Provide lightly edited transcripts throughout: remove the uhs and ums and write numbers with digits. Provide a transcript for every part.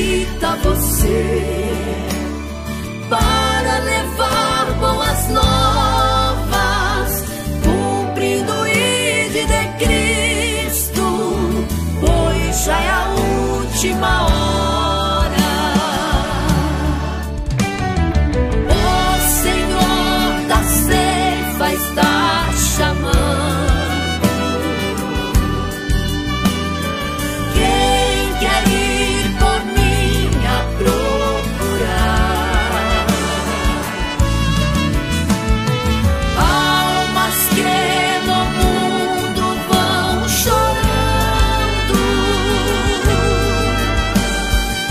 habita você, para levar boas novas, cumprindo o ID de Cristo, pois já é a última hora. O Senhor da ceifa está chamando. Quem quer ir por mim a procurar? Almas que no mundo vão chorando,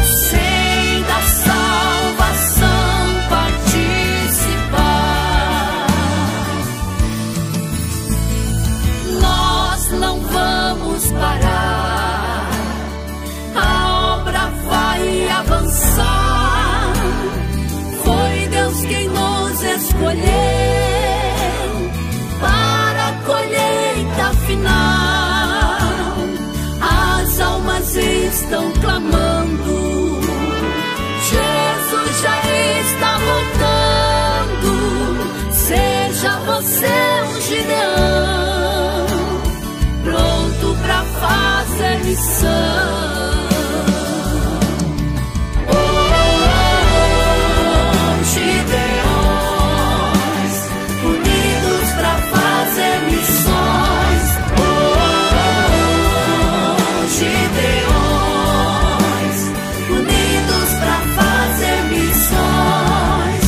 sem da salvação participar. Nós não vamos parar, a obra vai avançar. Foi Deus quem nos escolheu para a colheita final. As almas estão clamando, Jesus já está voltando. Seja você um Gideão, pronto pra fazer missão. Gideões, unidos pra fazer missões. Gideões, unidos pra fazer missões.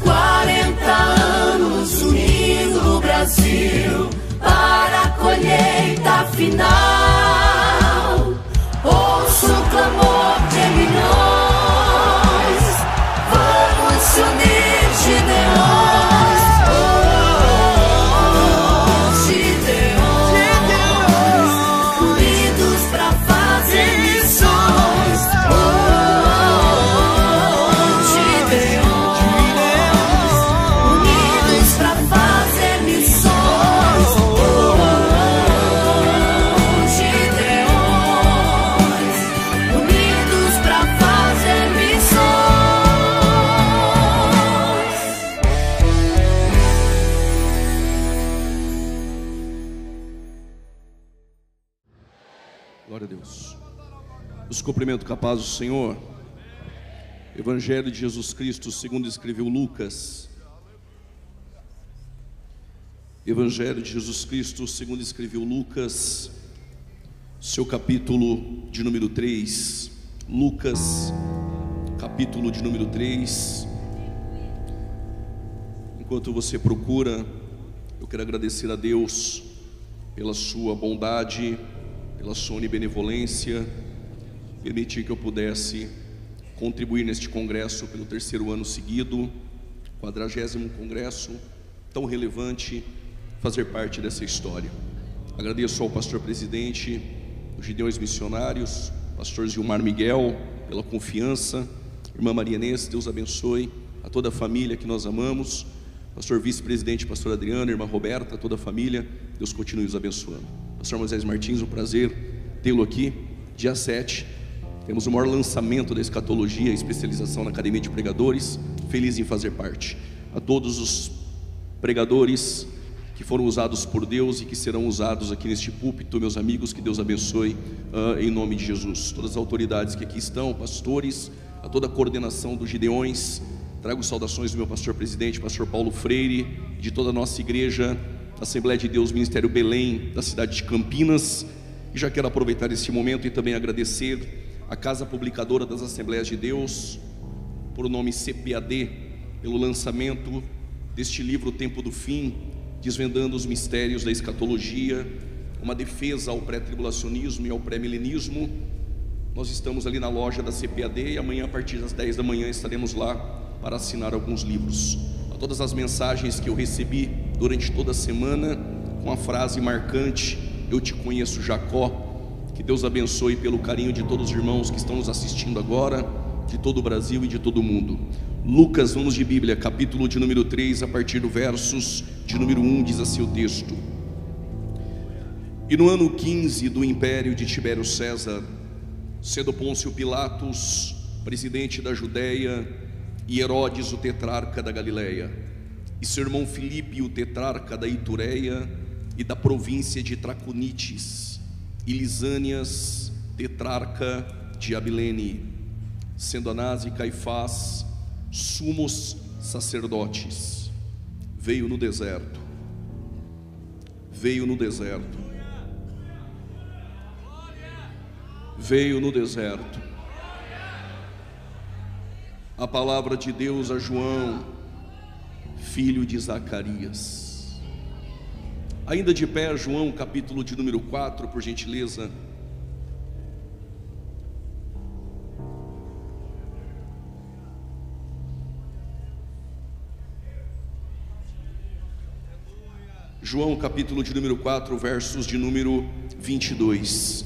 40 anos unindo o Brasil para a colheita final. Ouço o clamor de milhões, vamos se unir, Gideões. Gideões, unidos pra fazer missões. Gideões, unidos pra fazer missões. Gideões, unidos pra fazer missões. Glória a Deus. Os cumprimento com a paz do Senhor. Evangelho de Jesus Cristo segundo escreveu Lucas. Evangelho de Jesus Cristo segundo escreveu Lucas, seu capítulo de número 3. Lucas, capítulo de número 3. Enquanto você procura, eu quero agradecer a Deus pela sua bondade, pela sua onibenevolência, permitir que eu pudesse contribuir neste congresso pelo 3º ano seguido, 40º congresso, tão relevante, fazer parte dessa história. Agradeço ao pastor presidente dos Gideões Missionários, pastor Gilmar Miguel, pela confiança, irmã Maria Inês, Deus abençoe, a toda a família que nós amamos, pastor vice-presidente, pastor Adriano, irmã Roberta, toda a família, Deus continue os abençoando. Pastor Moisés Martins, um prazer tê-lo aqui. Dia 7, temos o maior lançamento da escatologia, especialização na Academia de Pregadores, feliz em fazer parte. A todos os pregadores que foram usados por Deus e que serão usados aqui neste púlpito, meus amigos, que Deus abençoe em nome de Jesus. Todas as autoridades que aqui estão, pastores, a toda a coordenação dos Gideões, trago saudações do meu pastor presidente, pastor Paulo Freire, e de toda a nossa igreja, Assembleia de Deus, Ministério Belém, da cidade de Campinas. E já quero aproveitar este momento e também agradecer a Casa Publicadora das Assembleias de Deus, por o nome CPAD, pelo lançamento deste livro O Tempo do Fim, desvendando os mistérios da escatologia, uma defesa ao pré-tribulacionismo e ao pré-milenismo. Nós estamos ali na loja da CPAD e amanhã a partir das 10 da manhã estaremos lá para assinar alguns livros. A todas as mensagens que eu recebi durante toda a semana, com a frase marcante: eu te conheço, Jacó. Que Deus abençoe pelo carinho de todos os irmãos que estão nos assistindo agora, de todo o Brasil e de todo o mundo. Lucas, vamos de Bíblia, capítulo de número 3, a partir do versos de número 1, diz assim o texto: E no ano 15 do império de Tibério César, sendo Pôncio Pilatos presidente da Judéia, e Herodes o tetrarca da Galileia, e seu irmão Filipe o tetrarca da Itureia e da província de Traconites, e Lisânias tetrarca de Abilene, sendo Anás e Caifás sumos sacerdotes. Veio no deserto, veio no deserto, veio no deserto a palavra de Deus a João, filho de Zacarias. Ainda de pé, João capítulo de número 4, por gentileza. João capítulo de número 4, versos de número 22.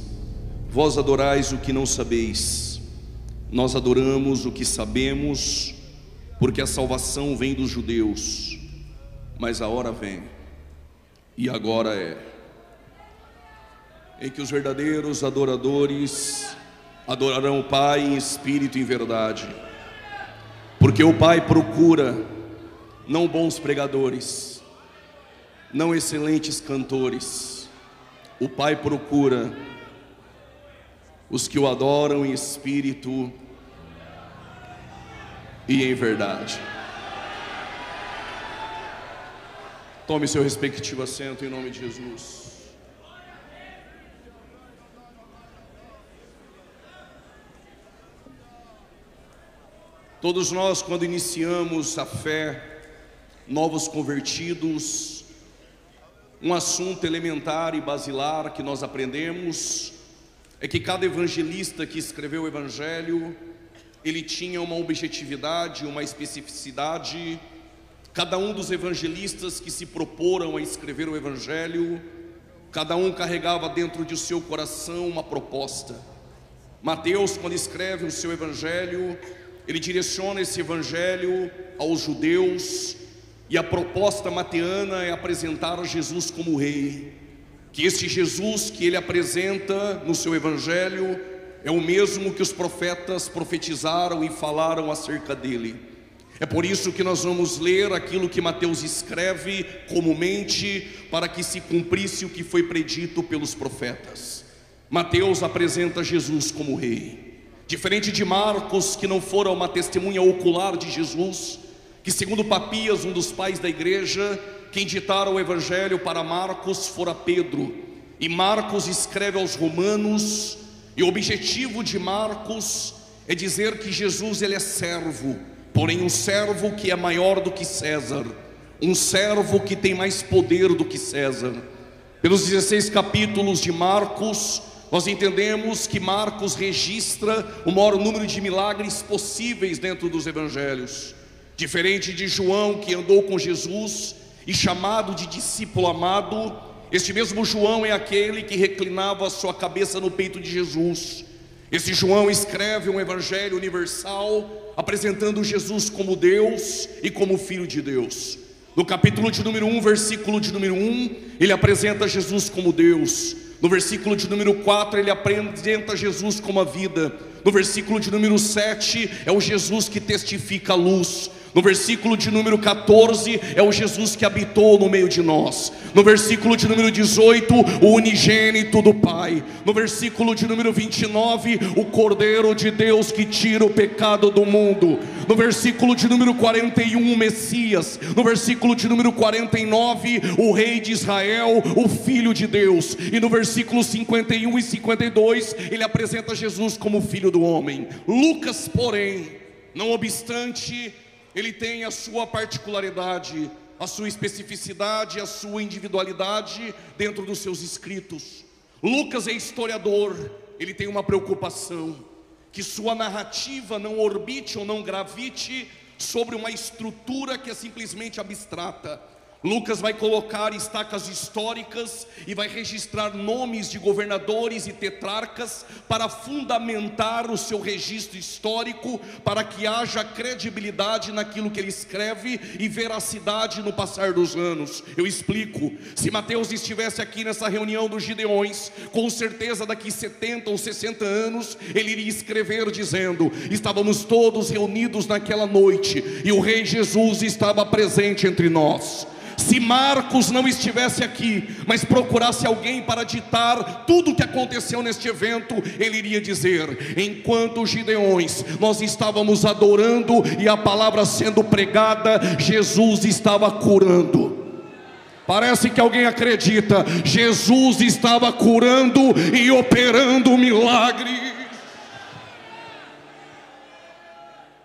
Vós adorais o que não sabeis, nós adoramos o que sabemos, porque a salvação vem dos judeus. Mas a hora vem, e agora é, em que os verdadeiros adoradores adorarão o Pai em espírito e em verdade, porque o Pai procura não bons pregadores, não excelentes cantores. O Pai procura os que o adoram em espírito e em verdade. Tome seu respectivo assento em nome de Jesus. Todos nós, quando iniciamos a fé, novos convertidos, um assunto elementar e basilar que nós aprendemos é que cada evangelista que escreveu o evangelho, ele tinha uma objetividade, uma especificidade. Cada um dos evangelistas que se proporam a escrever o evangelho, cada um carregava dentro de seu coração uma proposta. Mateus, quando escreve o seu evangelho, ele direciona esse evangelho aos judeus, e a proposta mateana é apresentar Jesus como rei. Que este Jesus que ele apresenta no seu evangelho é o mesmo que os profetas profetizaram e falaram acerca dele. É por isso que nós vamos ler aquilo que Mateus escreve comumente, para que se cumprisse o que foi predito pelos profetas. Mateus apresenta Jesus como rei, diferente de Marcos, que não fora uma testemunha ocular de Jesus, que segundo Papias, um dos pais da igreja, quem ditara o evangelho para Marcos fora Pedro, e Marcos escreve aos romanos, e o objetivo de Marcos é dizer que Jesus ele é servo, porém um servo que é maior do que César, um servo que tem mais poder do que César. Pelos 16 capítulos de Marcos, nós entendemos que Marcos registra o maior número de milagres possíveis dentro dos evangelhos. Diferente de João, que andou com Jesus e chamado de discípulo amado, este mesmo João é aquele que reclinava a sua cabeça no peito de Jesus. Esse João escreve um evangelho universal, apresentando Jesus como Deus e como Filho de Deus. No capítulo de número 1, versículo de número 1, ele apresenta Jesus como Deus. No versículo de número 4, ele apresenta Jesus como a vida. No versículo de número 7, é o Jesus que testifica a luz. No versículo de número 14, é o Jesus que habitou no meio de nós. No versículo de número 18, o unigênito do Pai. No versículo de número 29, o Cordeiro de Deus que tira o pecado do mundo. No versículo de número 41, o Messias. No versículo de número 49, o Rei de Israel, o Filho de Deus. E no versículo 51 e 52, ele apresenta Jesus como Filho do Homem. Lucas, porém, não obstante, ele tem a sua particularidade, a sua especificidade, a sua individualidade dentro dos seus escritos. Lucas é historiador, ele tem uma preocupação, que sua narrativa não orbite ou não gravite sobre uma estrutura que é simplesmente abstrata, Lucas vai colocar estacas históricas e vai registrar nomes de governadores e tetrarcas para fundamentar o seu registro histórico, para que haja credibilidade naquilo que ele escreve e veracidade no passar dos anos. Eu explico. Se Mateus estivesse aqui nessa reunião dos Gideões, com certeza daqui 70 ou 60 anos ele iria escrever dizendo: estávamos todos reunidos naquela noite e o Rei Jesus estava presente entre nós. Se Marcos não estivesse aqui, mas procurasse alguém para ditar tudo o que aconteceu neste evento, ele iria dizer: enquanto os Gideões, nós estávamos adorando e a palavra sendo pregada, Jesus estava curando. Parece que alguém acredita. Jesus estava curando e operando milagres.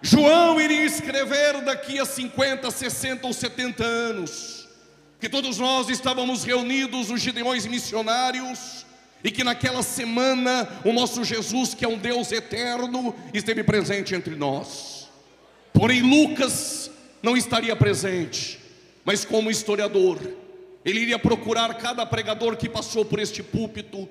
João iria escrever daqui a 50, 60 ou 70 anos que todos nós estávamos reunidos, os Gideões missionários, e que naquela semana o nosso Jesus, que é um Deus eterno, esteve presente entre nós. Porém Lucas não estaria presente, mas como historiador, ele iria procurar cada pregador que passou por este púlpito,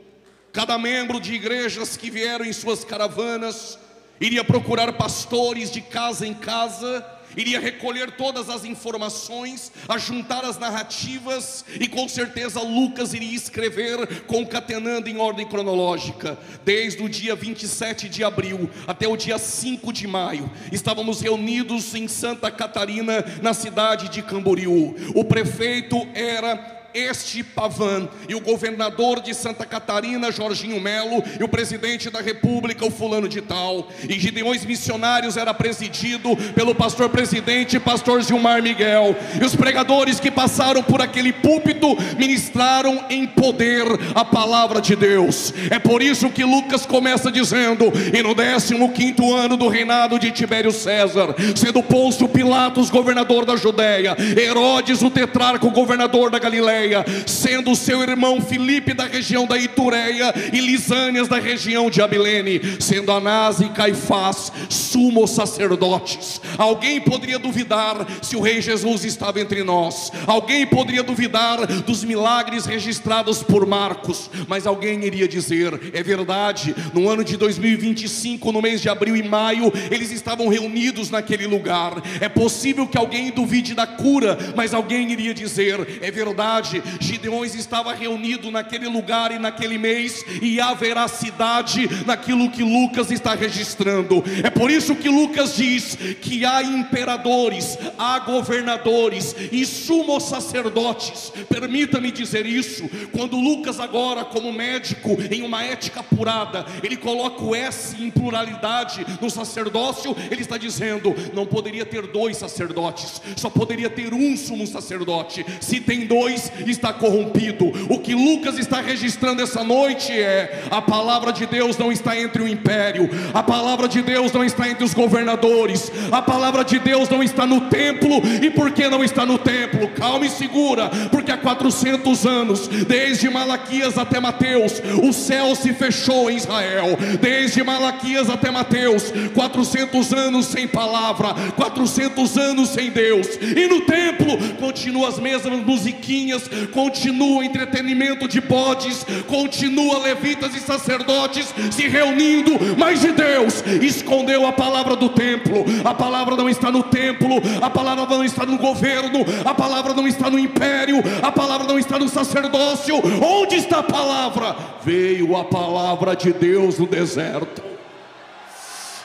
cada membro de igrejas que vieram em suas caravanas, iria procurar pastores de casa em casa, iria recolher todas as informações, ajuntar as narrativas, e com certeza Lucas iria escrever concatenando em ordem cronológica. Desde o dia 27 de abril até o dia 5 de maio, estávamos reunidos em Santa Catarina, na cidade de Camboriú. O prefeito era este Pavan, e o governador de Santa Catarina, Jorginho Melo, e o presidente da república, o fulano de tal. E Gideões Missionários era presidido pelo pastor presidente, pastor Gilmar Miguel. E os pregadores que passaram por aquele púlpito ministraram em poder a palavra de Deus. É por isso que Lucas começa dizendo: e no 15º ano do reinado de Tibério César, sendo Pôncio Pilatos governador da Judéia, Herodes o tetrarca governador da Galileia, sendo seu irmão Filipe da região da Itureia e Lisânias da região de Abilene, sendo Anás e Caifás sumos sacerdotes. Alguém poderia duvidar se o Rei Jesus estava entre nós, alguém poderia duvidar dos milagres registrados por Marcos, mas alguém iria dizer: é verdade, no ano de 2025, no mês de abril e maio, eles estavam reunidos naquele lugar. É possível que alguém duvide da cura, mas alguém iria dizer: é verdade, Gideões estava reunido naquele lugar e naquele mês, e há veracidade naquilo que Lucas está registrando. É por isso que Lucas diz que há imperadores, há governadores e sumos sacerdotes. Permita-me dizer isso. Quando Lucas agora, como médico, em uma ética apurada, ele coloca o S em pluralidade no sacerdócio, ele está dizendo: não poderia ter dois sacerdotes, só poderia ter um sumo sacerdote. Se tem dois, está corrompido. O que Lucas está registrando essa noite é: a palavra de Deus não está entre o império, a palavra de Deus não está entre os governadores, a palavra de Deus não está no templo. E por que não está no templo? Calma e segura, porque há 400 anos, desde Malaquias até Mateus, o céu se fechou em Israel. Desde Malaquias até Mateus, 400 anos sem palavra, 400 anos sem Deus. E no templo continuam as mesmas musiquinhas, continua o entretenimento de bodes, continua levitas e sacerdotes se reunindo, mas de Deus escondeu a palavra do templo. A palavra não está no templo, a palavra não está no governo, a palavra não está no império, a palavra não está no sacerdócio. Onde está a palavra? Veio a palavra de Deus no deserto.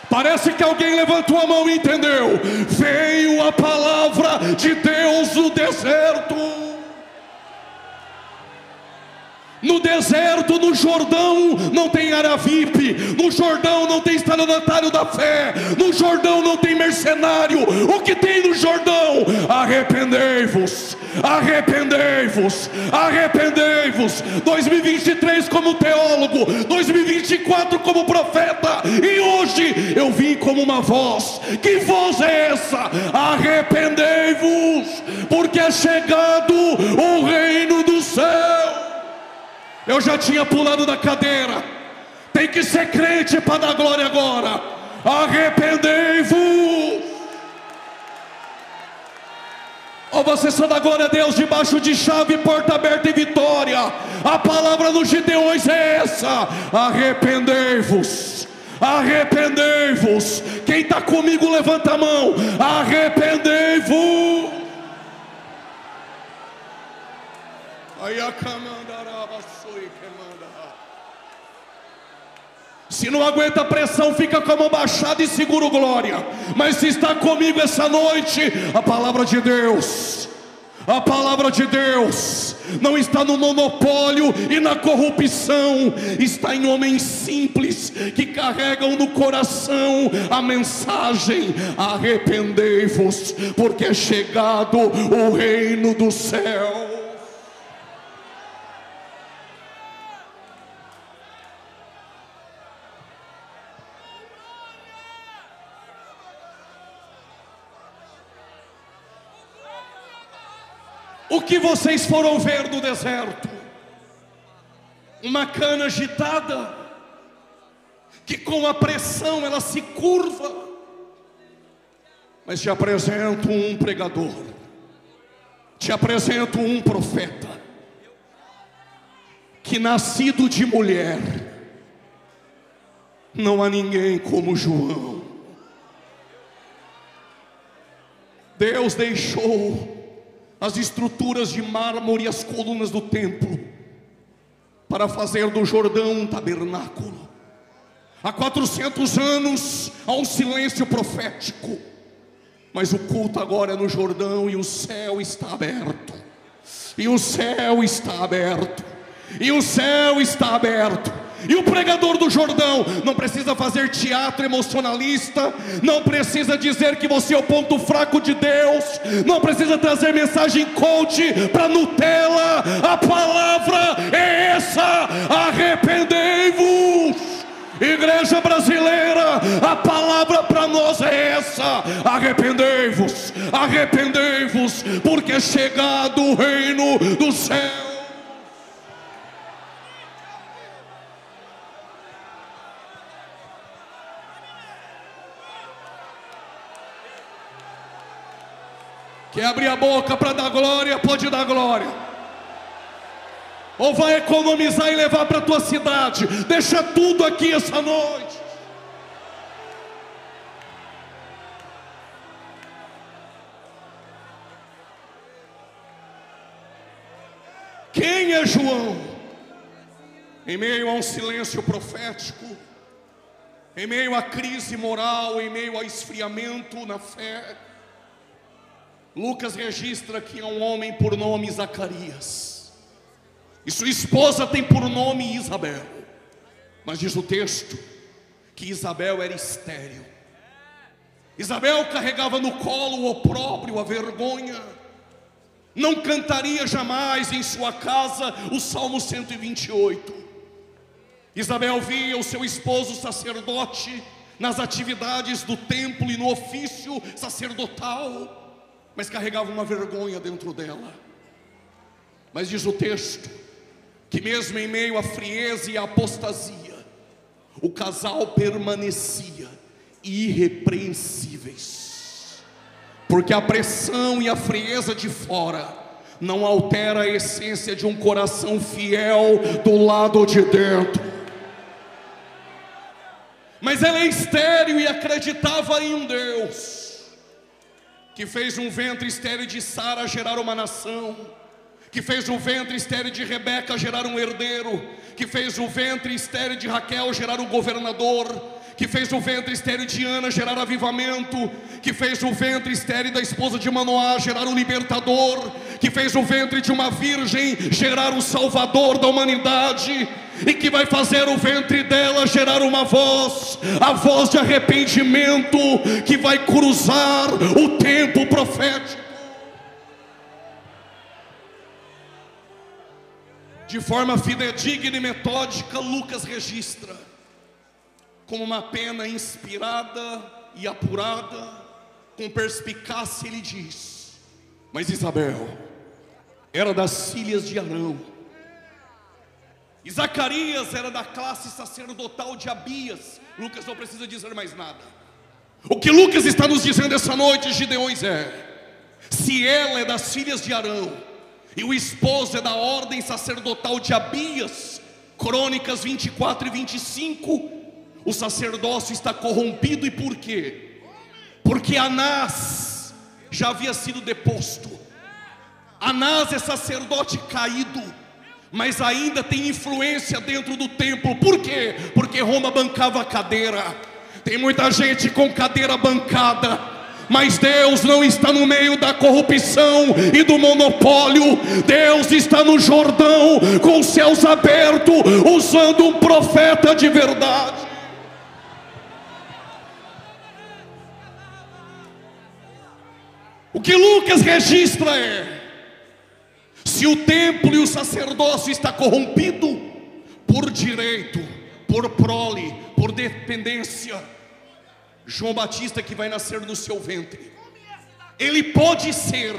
Parece que alguém levantou a mão e entendeu. Veio a palavra de Deus no deserto. No deserto, no Jordão, não tem área VIP. No Jordão não tem estelionatário da fé. No Jordão não tem mercenário. O que tem no Jordão? Arrependei-vos, arrependei-vos, arrependei-vos. 2023 como teólogo, 2024 como profeta, e hoje eu vim como uma voz. Que voz é essa? Arrependei-vos, porque é chegado o reino do céu. Eu já tinha pulado da cadeira. Tem que ser crente para dar glória agora. Arrependei-vos. Oh, você só dá glória a Deus debaixo de chave, porta aberta e vitória. A palavra dos Gideões é essa: arrependei-vos. Arrependei-vos. Quem está comigo levanta a mão. Arrependei-vos. Se não aguenta a pressão, fica com a mão baixada e segura o glória. Mas se está comigo essa noite, a palavra de Deus, a palavra de Deus não está no monopólio e na corrupção, está em homens simples que carregam no coração a mensagem: arrependei-vos, porque é chegado o reino do céu. O que vocês foram ver no deserto? Uma cana agitada, que com a pressão ela se curva. Mas te apresento um pregador, te apresento um profeta, que nascido de mulher, não há ninguém como João. Deus deixou as estruturas de mármore e as colunas do templo para fazer do Jordão um tabernáculo. Há 400 anos há um silêncio profético, mas o culto agora é no Jordão, e o céu está aberto, e o céu está aberto, e o céu está aberto. E o pregador do Jordão não precisa fazer teatro emocionalista, não precisa dizer que você é o ponto fraco de Deus, não precisa trazer mensagem coach para Nutella. A palavra é essa: arrependei-vos. Igreja brasileira, a palavra para nós é essa: arrependei-vos, arrependei-vos, porque é chegado o reino do céu. Quer abrir a boca para dar glória? Pode dar glória. Ou vai economizar e levar para a tua cidade? Deixa tudo aqui essa noite. Quem é João? Em meio a um silêncio profético, em meio à crise moral, em meio ao esfriamento na fé, Lucas registra que há um homem por nome Zacarias, e sua esposa tem por nome Isabel. Mas diz o texto que Isabel era estéril. Isabel carregava no colo o opróbrio, a vergonha. Não cantaria jamais em sua casa o Salmo 128. Isabel via o seu esposo sacerdote nas atividades do templo e no ofício sacerdotal, mas carregava uma vergonha dentro dela. Mas diz o texto que mesmo em meio à frieza e à apostasia, o casal permanecia irrepreensíveis, porque a pressão e a frieza de fora não altera a essência de um coração fiel do lado de dentro. Mas ela é estéril e acreditava em um Deus que fez um ventre estéril de Sara gerar uma nação, que fez o ventre estéril de Rebeca gerar um herdeiro, que fez o ventre estéril de Raquel gerar um governador, que fez o ventre estéril de Ana gerar avivamento, que fez o ventre estéril da esposa de Manoá gerar um libertador, que fez o ventre de uma virgem gerar um salvador da humanidade, e que vai fazer o ventre dela gerar uma voz, a voz de arrependimento, que vai cruzar o tempo profético. De forma fidedigna e metódica, Lucas registra, com uma pena inspirada e apurada, com perspicácia ele diz: mas Isabel era das filhas de Arão, e Zacarias era da classe sacerdotal de Abias. Lucas não precisa dizer mais nada. O que Lucas está nos dizendo essa noite, Gideões, é: Se ela é das filhas de Arão e o esposo é da ordem sacerdotal de Abias, Crônicas 24 e 25, o sacerdócio está corrompido. E por quê? Porque Anás já havia sido deposto. Anás é sacerdote caído, mas ainda tem influência dentro do templo. Por quê? Porque Roma bancava a cadeira. Tem muita gente com cadeira bancada, mas Deus não está no meio da corrupção e do monopólio. Deus está no Jordão, com os céus abertos, usando um profeta de verdade. O que Lucas registra é: se o templo e o sacerdócio está corrompido por direito, por prole, por dependência, João Batista, que vai nascer no seu ventre, ele pode ser,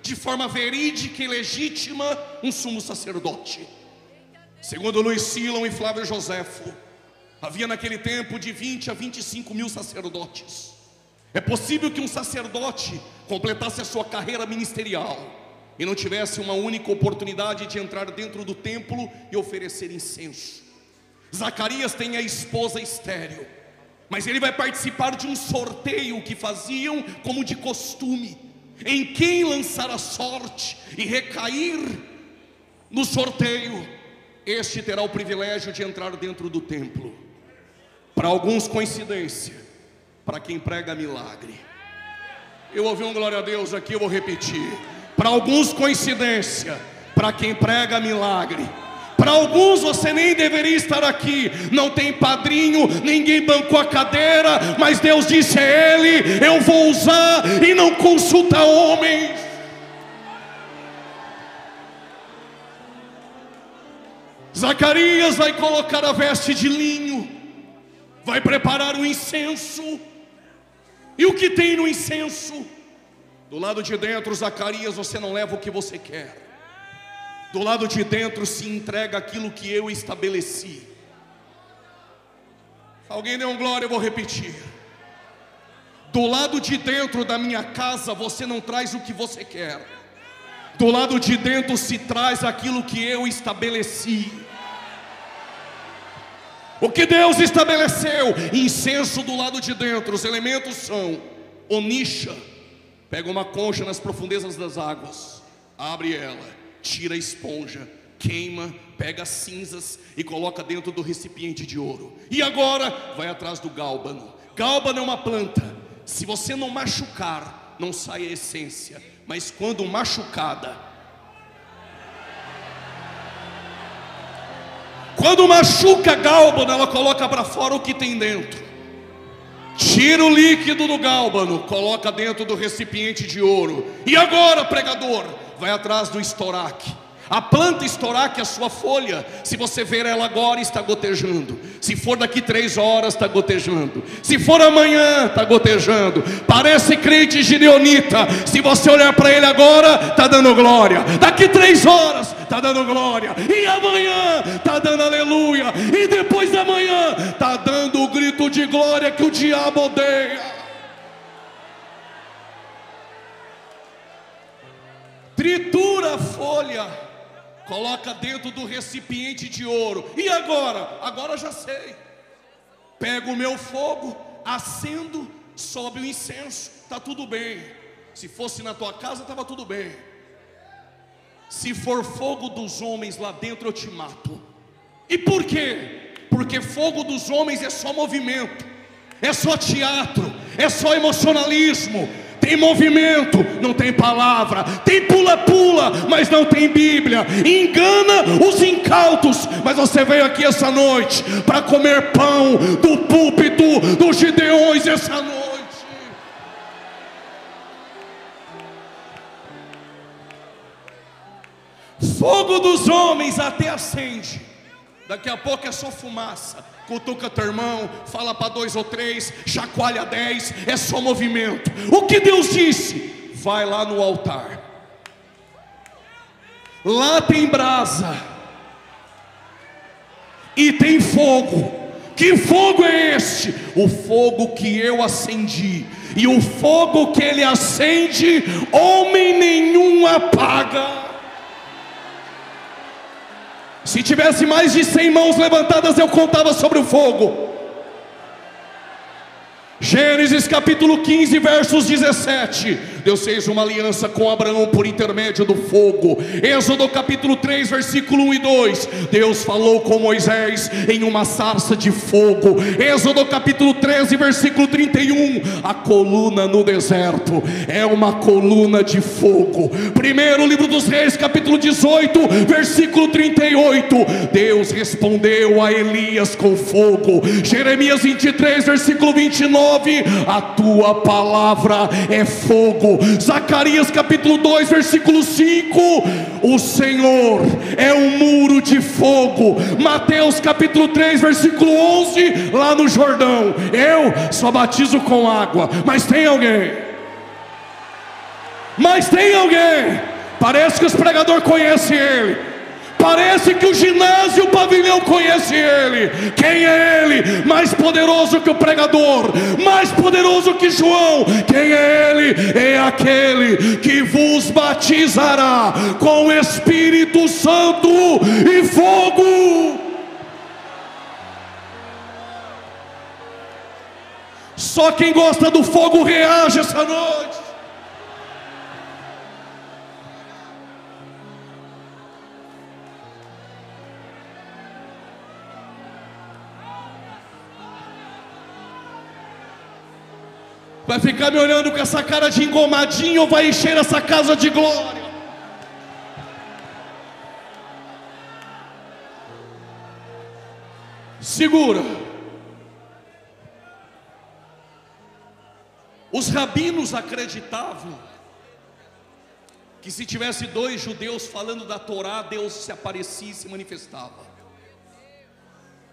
de forma verídica e legítima, um sumo sacerdote. Segundo Luiz Silon e Flávio Joséfo, havia naquele tempo de 20 a 25 mil sacerdotes. É possível que um sacerdote completasse a sua carreira ministerial e não tivesse uma única oportunidade de entrar dentro do templo e oferecer incenso. Zacarias tem a esposa estéril, mas ele vai participar de um sorteio que faziam como de costume. Em quem lançar a sorte e recair no sorteio, este terá o privilégio de entrar dentro do templo. Para alguns, coincidência. Para quem prega milagre. Eu ouvi um glória a Deus aqui, eu vou repetir. Para alguns, coincidência. Para quem prega milagre. Para alguns, você nem deveria estar aqui. Não tem padrinho, ninguém bancou a cadeira, mas Deus disse a ele: eu vou usar, e não consulta homens. Zacarias vai colocar a veste de linho, vai preparar o incenso. E o que tem no incenso? Do lado de dentro, Zacarias, você não leva o que você quer. Do lado de dentro se entrega aquilo que eu estabeleci. Alguém deu um glória, eu vou repetir. Do lado de dentro da minha casa, você não traz o que você quer. Do lado de dentro se traz aquilo que eu estabeleci. O que Deus estabeleceu: incenso do lado de dentro. Os elementos são onixa. Pega uma concha nas profundezas das águas, abre ela, tira a esponja, queima, pega as cinzas e coloca dentro do recipiente de ouro. E agora vai atrás do gálbano. Gálbano é uma planta. Se você não machucar, não sai a essência, mas quando machucada, quando machuca a gálbano, ela coloca para fora o que tem dentro. Tira o líquido do gálbano, coloca dentro do recipiente de ouro. E agora, pregador, vai atrás do estoraque. A planta estoraque, a sua folha, se você ver ela agora, está gotejando. Se for daqui 3 horas, está gotejando. Se for amanhã, está gotejando. Parece crente gideonita. Se você olhar para ele agora, está dando glória. Daqui 3 horas, está dando glória. E amanhã, está dando aleluia. E depois da manhã, está dando o grito de glória que o diabo odeia. Tritura a folha, coloca dentro do recipiente de ouro. E agora? Agora já sei. Pego o meu fogo, acendo, sobe o incenso, está tudo bem. Se fosse na tua casa, estava tudo bem. Se for fogo dos homens lá dentro, eu te mato. E por quê? Porque fogo dos homens é só movimento, é só teatro, é só emocionalismo. Tem movimento, não tem palavra. Tem pula-pula, mas não tem Bíblia. Engana os incautos. Mas você veio aqui essa noite para comer pão do púlpito dos Gideões essa noite. Fogo dos homens até acende, daqui a pouco é só fumaça. Cutuca teu irmão, fala para 2 ou 3, chacoalha 10, é só movimento. O que Deus disse? Vai lá no altar. Lá tem brasa e tem fogo. Que fogo é este? O fogo que eu acendi. e o fogo que ele acende, homem nenhum apaga. Se tivesse mais de 100 mãos levantadas, eu contava sobre o fogo. Gênesis capítulo 15, versos 17. Deus fez uma aliança com Abraão por intermédio do fogo. Êxodo capítulo 3, versículo 1 e 2. Deus falou com Moisés em uma sarça de fogo. Êxodo capítulo 13, versículo 31. A coluna no deserto é uma coluna de fogo. Primeiro livro dos Reis, capítulo 18, versículo 38. Deus respondeu a Elias com fogo. Jeremias 23, versículo 29. A tua palavra é fogo. Zacarias capítulo 2, versículo 5. O Senhor é um muro de fogo. Mateus capítulo 3, versículo 11. Lá no Jordão, eu só batizo com água, mas tem alguém. Parece que os pregadores conhecem ele. Parece que o ginásio, o pavilhão conhece ele. Quem é ele? Mais poderoso que o pregador, mais poderoso que João. Quem é ele? É aquele que vos batizará com o Espírito Santo e fogo. Só quem gosta do fogo reage essa noite. Vai ficar me olhando com essa cara de engomadinho ou vai encher essa casa de glória? Segura. Os rabinos acreditavam que se tivesse 2 judeus falando da Torá, Deus se aparecia e se manifestava.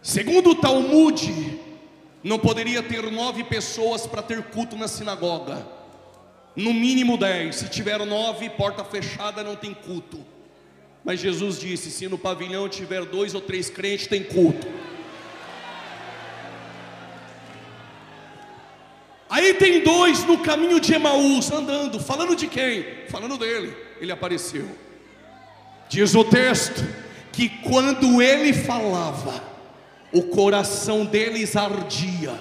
Segundo o Talmud, não poderia ter 9 pessoas para ter culto na sinagoga. No mínimo 10. Se tiver 9, porta fechada, não tem culto. Mas Jesus disse: se no pavilhão tiver 2 ou 3 crentes, tem culto. Aí tem 2 no caminho de Emaús, andando. Falando de quem? Falando dele. Ele apareceu. Diz o texto que quando ele falava, o coração deles ardia.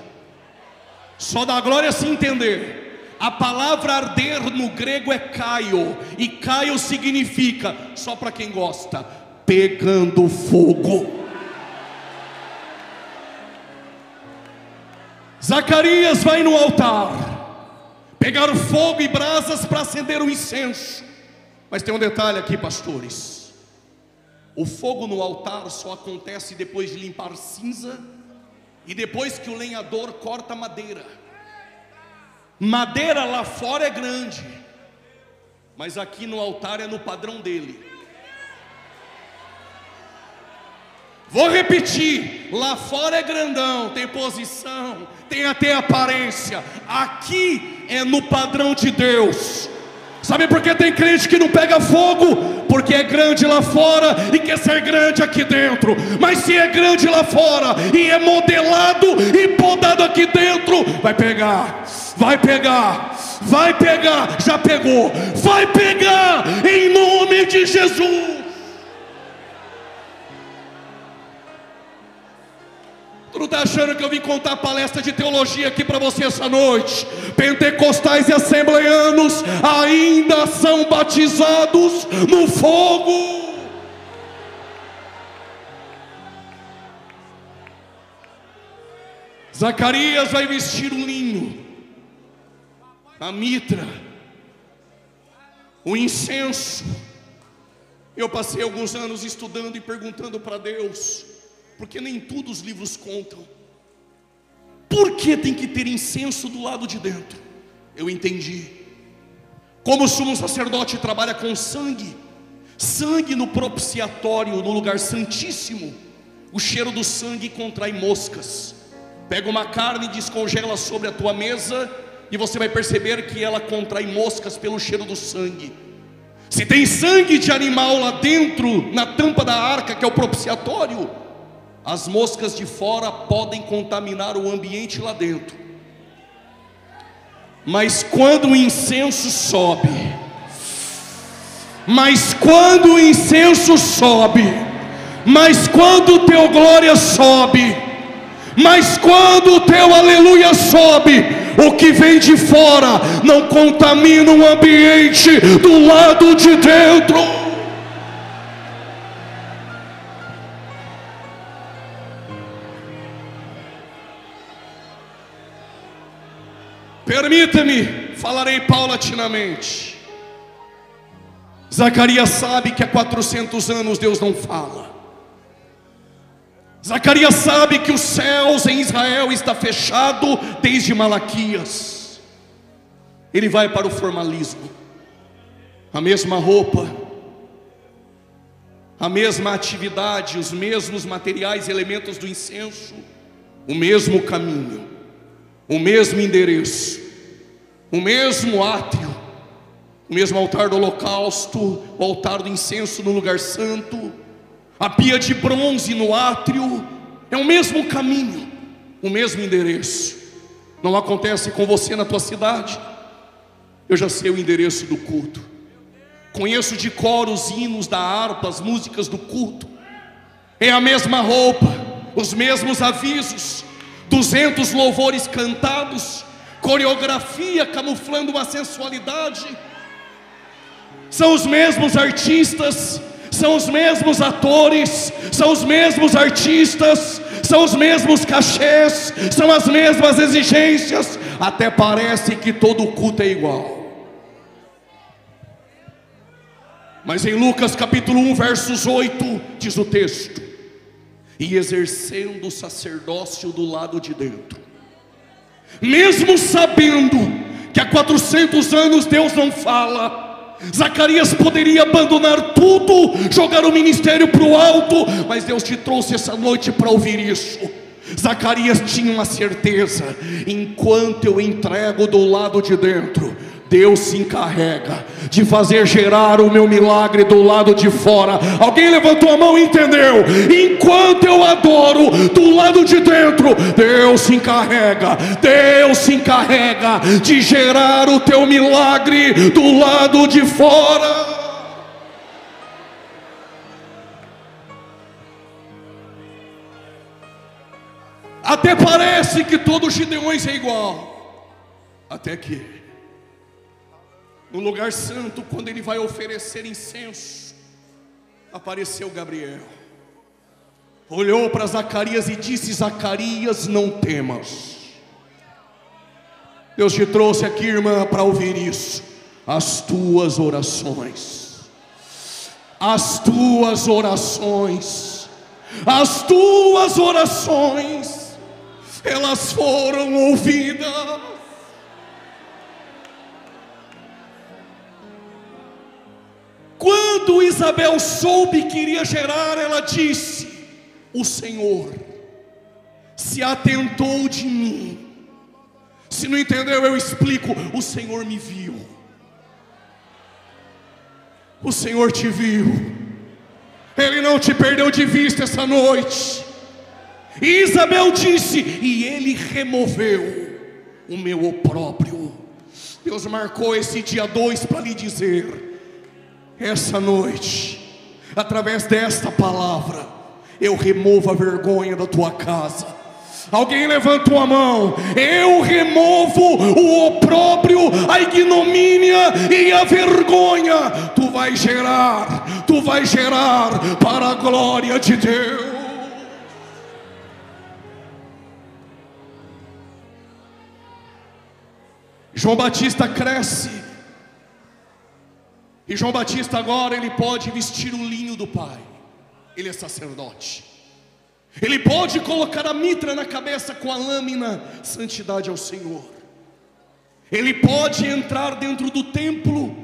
Só dá glória se entender. A palavra arder no grego é kaio, e kaio significa, só para quem gosta, pegando fogo. Zacarias vai no altar pegar fogo e brasas para acender o incenso. Mas tem um detalhe aqui, pastores. O fogo no altar só acontece depois de limpar cinza e depois que o lenhador corta madeira. Madeira lá fora é grande, mas aqui no altar é no padrão dele. Vou repetir: lá fora é grandão, tem posição, tem até aparência. Aqui é no padrão de Deus. Sabe por que tem crente que não pega fogo? Porque é grande lá fora e quer ser grande aqui dentro. Mas se é grande lá fora e é modelado e podado aqui dentro, vai pegar, vai pegar, vai pegar. Já pegou, vai pegar em nome de Jesus. Tu não está achando que eu vim contar palestra de teologia aqui para você essa noite? Pentecostais e assembleanos ainda são batizados no fogo. Zacarias vai vestir um linho, a mitra, o incenso. Eu passei alguns anos estudando e perguntando para Deus, porque nem tudo os livros contam. Por que tem que ter incenso do lado de dentro? Eu entendi. Como o sumo sacerdote trabalha com sangue, sangue no propiciatório, no lugar santíssimo, o cheiro do sangue contrai moscas. Pega uma carne e descongela sobre a tua mesa, e você vai perceber que ela contrai moscas pelo cheiro do sangue. Se tem sangue de animal lá dentro, na tampa da arca, que é o propiciatório, as moscas de fora podem contaminar o ambiente lá dentro. Mas quando o incenso sobe, mas quando o incenso sobe, mas quando o teu glória sobe, mas quando o teu aleluia sobe, o que vem de fora não contamina o ambiente do lado de dentro. Permita-me, falarei paulatinamente. Zacarias sabe que há 400 anos Deus não fala. Zacarias sabe que os céus em Israel está fechado desde Malaquias. Ele vai para o formalismo. A mesma roupa, a mesma atividade, os mesmos materiais e elementos do incenso, o mesmo caminho, o mesmo endereço, o mesmo átrio, o mesmo altar do holocausto, o altar do incenso no lugar santo, a pia de bronze no átrio. É o mesmo caminho, o mesmo endereço. Não acontece com você na tua cidade? Eu já sei o endereço do culto, conheço de cor os hinos da harpa, as músicas do culto. É a mesma roupa, os mesmos avisos, 200 louvores cantados, coreografia camuflando uma sensualidade. São os mesmos artistas, são os mesmos atores, são os mesmos artistas, são os mesmos cachês, são as mesmas exigências. Até parece que todo culto é igual. Mas em Lucas capítulo 1 versos 8 diz o texto: e exercendo o sacerdócio do lado de dentro, mesmo sabendo que há 400 anos Deus não fala, Zacarias poderia abandonar tudo, jogar o ministério para o alto, mas Deus te trouxe essa noite para ouvir isso. Zacarias tinha uma certeza: enquanto eu entrego do lado de dentro, Deus se encarrega de fazer gerar o meu milagre do lado de fora. Alguém levantou a mão e entendeu? Enquanto eu adoro do lado de dentro, Deus se encarrega de gerar o teu milagre do lado de fora. Até parece que todo Gideões é igual, até que no lugar santo, quando ele vai oferecer incenso, apareceu Gabriel, olhou para Zacarias e disse: Zacarias, não temas. Deus te trouxe aqui, irmã, para ouvir isso. As tuas orações, as tuas orações, as tuas orações, elas foram ouvidas. Quando Isabel soube que iria gerar, ela disse: o Senhor se atentou de mim. Se não entendeu, eu explico. O Senhor me viu. O Senhor te viu. Ele não te perdeu de vista essa noite. E Isabel disse: e Ele removeu o meu opróbrio. Deus marcou esse dia 2 para lhe dizer: essa noite, através desta palavra, eu removo a vergonha da tua casa. Alguém levantou a mão. Eu removo o opróbrio, a ignomínia e a vergonha. Tu vai gerar para a glória de Deus. João Batista cresce, e João Batista agora ele pode vestir o linho do Pai. Ele é sacerdote. Ele pode colocar a mitra na cabeça com a lâmina, santidade ao Senhor. Ele pode entrar dentro do templo,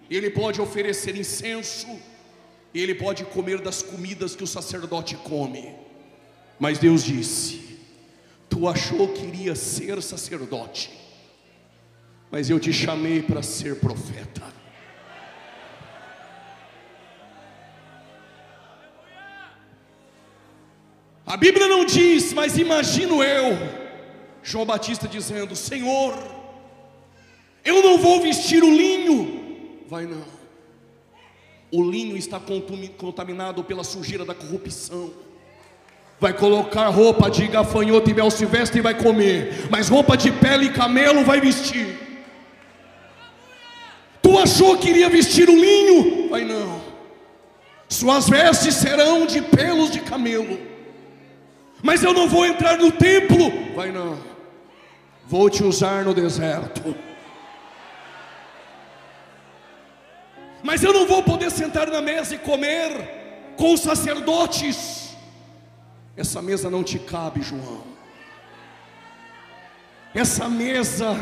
ele pode oferecer incenso, e ele pode comer das comidas que o sacerdote come. Mas Deus disse: tu achou que iria ser sacerdote, mas eu te chamei para ser profeta. A Bíblia não diz, mas imagino eu João Batista dizendo: Senhor, Eu não vou vestir o linho. Vai não. O linho está contaminado pela sujeira da corrupção. Vai colocar roupa de gafanhoto e mel silvestre e vai comer, mas roupa de pele e camelo vai vestir. Tu achou que iria vestir o linho? Vai não. Suas vestes serão de pelos de camelo. Mas eu não vou entrar no templo. Vai não. Vou te usar no deserto. Mas eu não vou poder sentar na mesa e comer com os sacerdotes. Essa mesa não te cabe, João. Essa mesa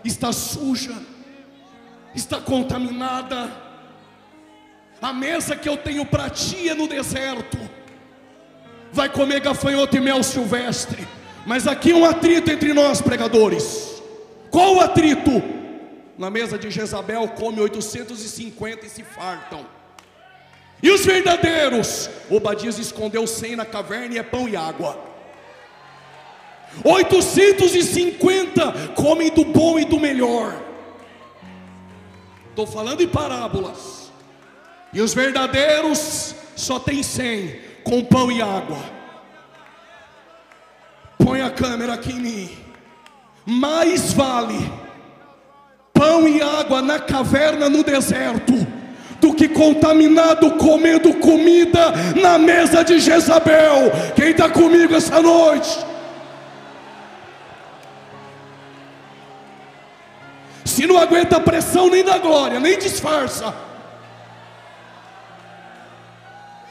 está suja, está contaminada. A mesa que eu tenho para ti é no deserto. Vai comer gafanhoto e mel silvestre. Mas aqui um atrito entre nós, pregadores. Qual o atrito? Na mesa de Jezabel come 850 e se fartam. E os verdadeiros? Obadias escondeu 100 na caverna e é pão e água. 850 comem do bom e do melhor. Estou falando em parábolas. E os verdadeiros só tem 100 com pão e água. Põe a câmera aqui em mim. Mais vale pão e água na caverna no deserto do que contaminado comendo comida na mesa de Jezabel. Quem está comigo essa noite? Se não aguenta a pressão nem da glória, nem disfarça.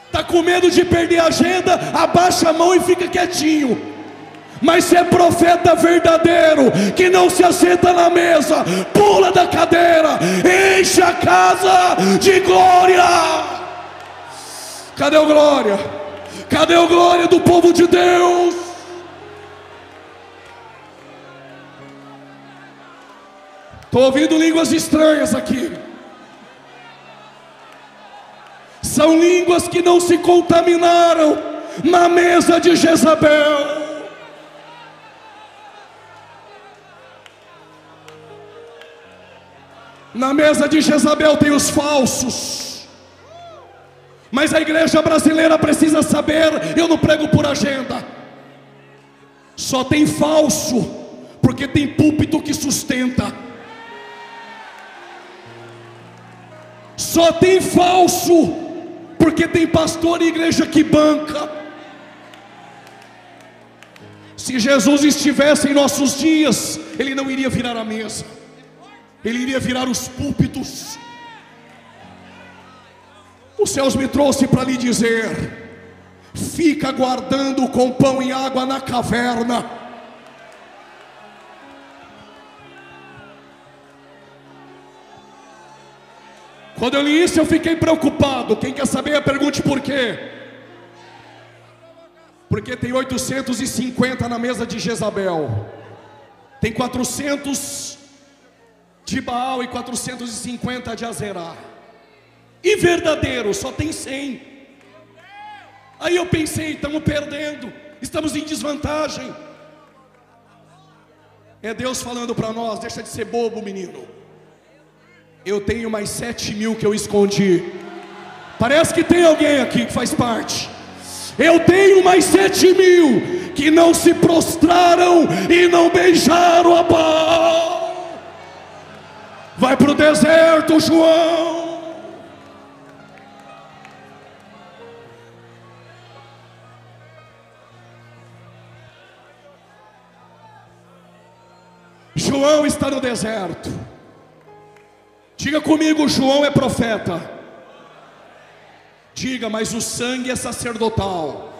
Está com medo de perder a agenda? Abaixa a mão e fica quietinho. Mas se é profeta verdadeiro, que não se assenta na mesa, pula da cadeira, enche a casa de glória. Cadê o glória? Cadê o glória do povo de Deus? Estou ouvindo línguas estranhas aqui. São línguas que não se contaminaram na mesa de Jezabel. Na mesa de Jezabel tem os falsos. Mas a igreja brasileira precisa saber, eu não prego por agenda. Só tem falso, porque tem púlpito que sustenta. Só tem falso, porque tem pastor e igreja que banca. Se Jesus estivesse em nossos dias, Ele não iria virar a mesa, Ele iria virar os púlpitos. Os céus me trouxe para lhe dizer: fica aguardando com pão e água na caverna. Quando eu li isso eu fiquei preocupado. Quem quer saber, pergunte por quê. Porque tem 850 na mesa de Jezabel, tem 400 de Baal e 450 de Azerá. E verdadeiro só tem 100. Aí eu pensei, estamos perdendo, estamos em desvantagem. É Deus falando para nós: deixa de ser bobo, menino. Eu tenho mais 7.000 que eu escondi. Parece que tem alguém aqui que faz parte. Eu tenho mais 7.000 que não se prostraram e não beijaram a Baal. Vai para o deserto, João. João está no deserto. Diga comigo: João é profeta. Diga: mas o sangue é sacerdotal.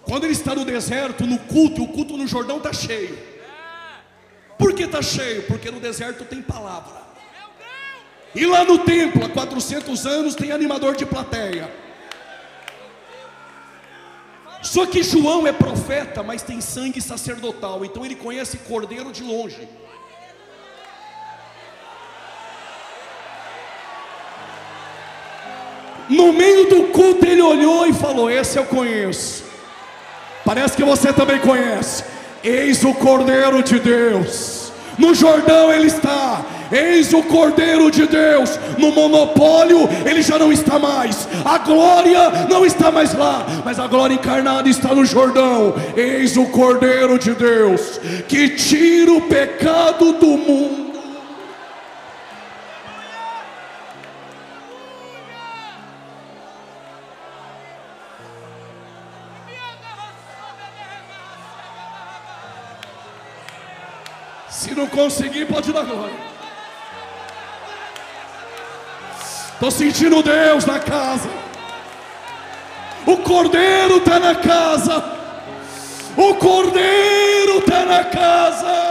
Quando ele está no deserto, no culto, o culto no Jordão está cheio. Por que está cheio? Porque no deserto tem palavra. E lá no templo, há 400 anos, tem animador de plateia. Só que João é profeta, mas tem sangue sacerdotal. Então ele conhece cordeiro de longe. No meio do culto ele olhou e falou: esse eu conheço. Parece que você também conhece. Eis o Cordeiro de Deus. No Jordão ele está. Eis o Cordeiro de Deus. No monopólio ele já não está mais. A glória não está mais lá, mas a glória encarnada está no Jordão. Eis o Cordeiro de Deus, que tira o pecado do mundo. Se não conseguir, pode dar glória. Estou sentindo Deus na casa. O Cordeiro está na casa. O Cordeiro está na casa.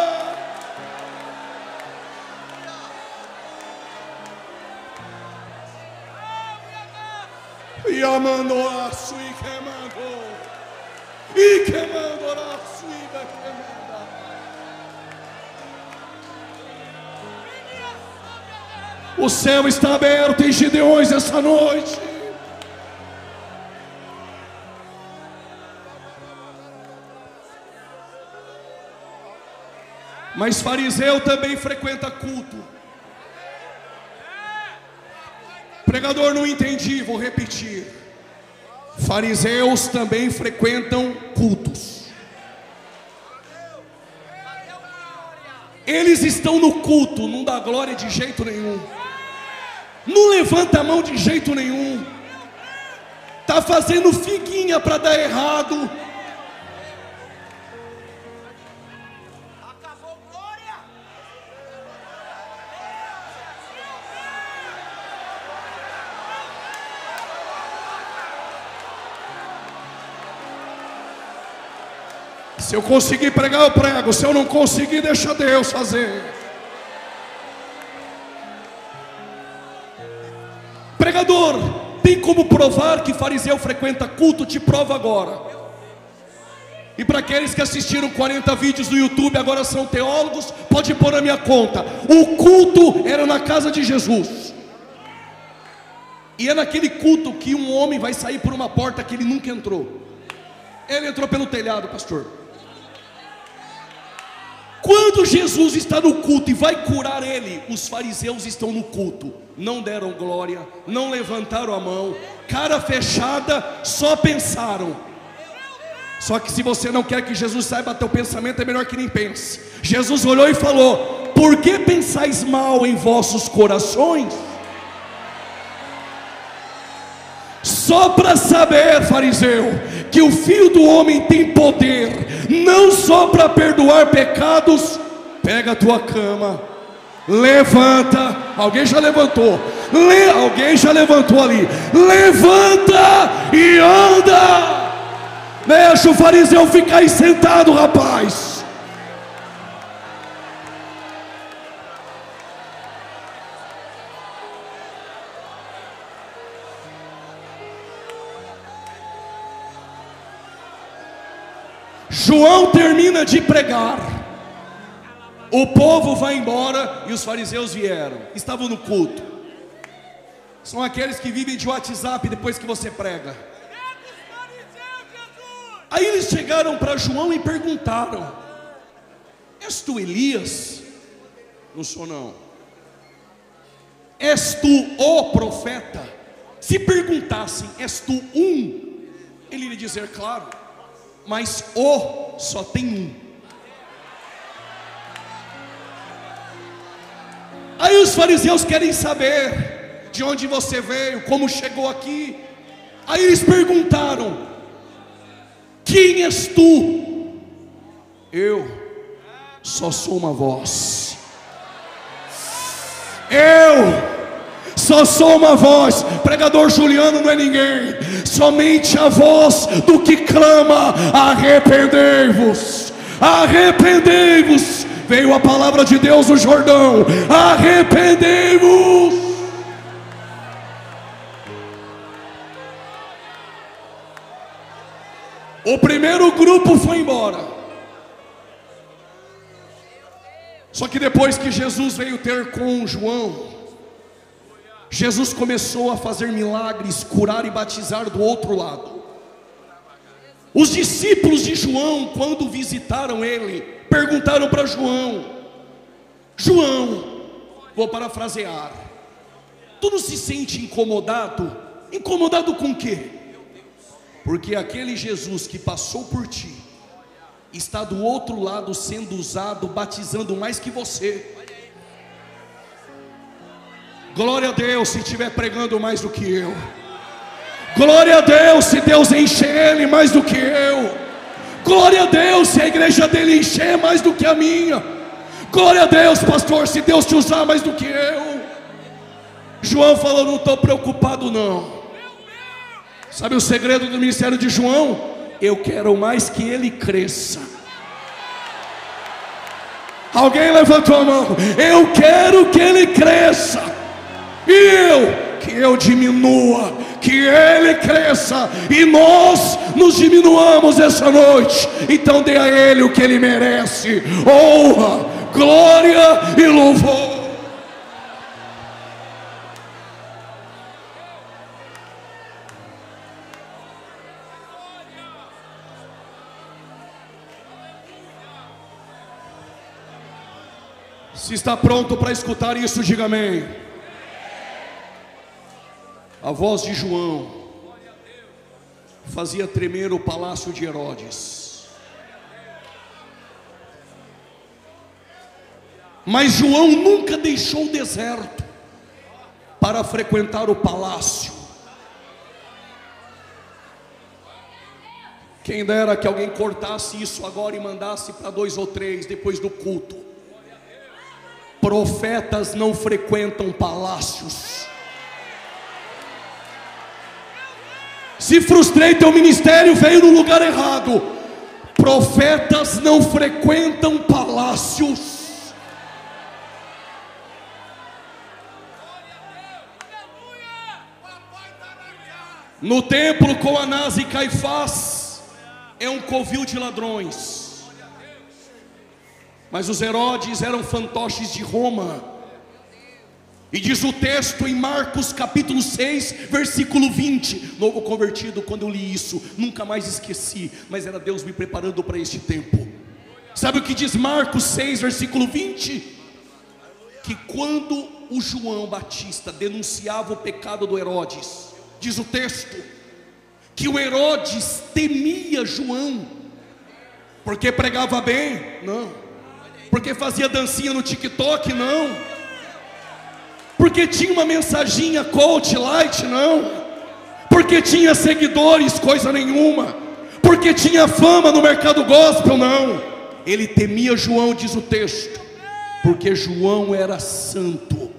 E amando a sua e queimando a sua O céu está aberto em Gideões essa noite. Mas fariseu também frequenta culto. Pregador, não entendi, vou repetir. Fariseus também frequentam cultos. Eles estão no culto, não dá glória de jeito nenhum. Não levanta a mão de jeito nenhum. Está fazendo figuinha para dar errado. Acabou glória. Se eu conseguir pregar, eu prego. Se eu não conseguir, deixa Deus fazer. Pregador, tem como provar que fariseu frequenta culto? Te prova agora. E para aqueles que assistiram 40 vídeos no YouTube, agora são teólogos, pode pôr na minha conta. O culto era na casa de Jesus. E é naquele culto que um homem vai sair por uma porta que ele nunca entrou. Ele entrou pelo telhado, pastor. Quando Jesus está no culto e vai curar ele, os fariseus estão no culto, não deram glória, não levantaram a mão, cara fechada, só pensaram. Só que se você não quer que Jesus saiba teu pensamento, é melhor que nem pense. Jesus olhou e falou: por que pensais mal em vossos corações? Só para saber, fariseu, que o Filho do Homem tem poder, não só para perdoar pecados. Pega a tua cama, levanta. Alguém já levantou? Alguém já levantou ali? Levanta e anda. Deixa o fariseu ficar aí sentado, rapaz. João termina de pregar, o povo vai embora e os fariseus vieram, estavam no culto. São aqueles que vivem de WhatsApp depois que você prega. Aí eles chegaram para João e perguntaram: és tu Elias? Não sou não. És tu o profeta? Se perguntassem: és tu um? Ele iria dizer: claro, mas o só tem um. Aí os fariseus querem saber de onde você veio, como chegou aqui. Aí eles perguntaram: quem és tu? Eu só sou uma voz. Eu só sou uma voz. Pregador Juliano não é ninguém, somente a voz do que clama: arrependei-vos, arrependei-vos. Veio a palavra de Deus no Jordão: arrependei-vos. O primeiro grupo foi embora. Só que depois que Jesus veio ter com João, Jesus começou a fazer milagres, curar e batizar do outro lado. Os discípulos de João, quando visitaram ele, perguntaram para João: João, vou parafrasear, tu não se sente incomodado? Incomodado com o quê? Porque aquele Jesus que passou por ti está do outro lado sendo usado, batizando mais que você. Glória a Deus se estiver pregando mais do que eu. Glória a Deus se Deus encher ele mais do que eu. Glória a Deus se a igreja dele encher mais do que a minha. Glória a Deus, pastor, se Deus te usar mais do que eu. João falou: não estou preocupado não. Sabe o segredo do ministério de João? Eu quero mais que ele cresça. Alguém levantou a mão. Eu quero que ele cresça, e que eu diminua, que ele cresça e nós nos diminuamos essa noite. Então dê a ele o que ele merece: honra, glória e louvor. Se está pronto para escutar isso, diga amém. A voz de João fazia tremer o palácio de Herodes. Mas João nunca deixou o deserto para frequentar o palácio. Quem dera que alguém cortasse isso agora e mandasse para 2 ou 3 depois do culto. Profetas não frequentam palácios. Se frustrei, teu ministério veio no lugar errado. Profetas não frequentam palácios. No templo com Anás e Caifás é um covil de ladrões. Mas os Herodes eram fantoches de Roma. E diz o texto em Marcos capítulo 6, versículo 20. Novo convertido, quando eu li isso, nunca mais esqueci. Mas era Deus me preparando para este tempo. Sabe o que diz Marcos 6, versículo 20? Que quando o João Batista denunciava o pecado do Herodes, diz o texto, que o Herodes temia João. Porque pregava bem? Não. Porque fazia dancinha no TikTok? Não. Porque tinha uma mensaginha coach light? Não. Porque tinha seguidores? Coisa nenhuma. Porque tinha fama no mercado gospel? Não. Ele temia João, diz o texto, porque João era santo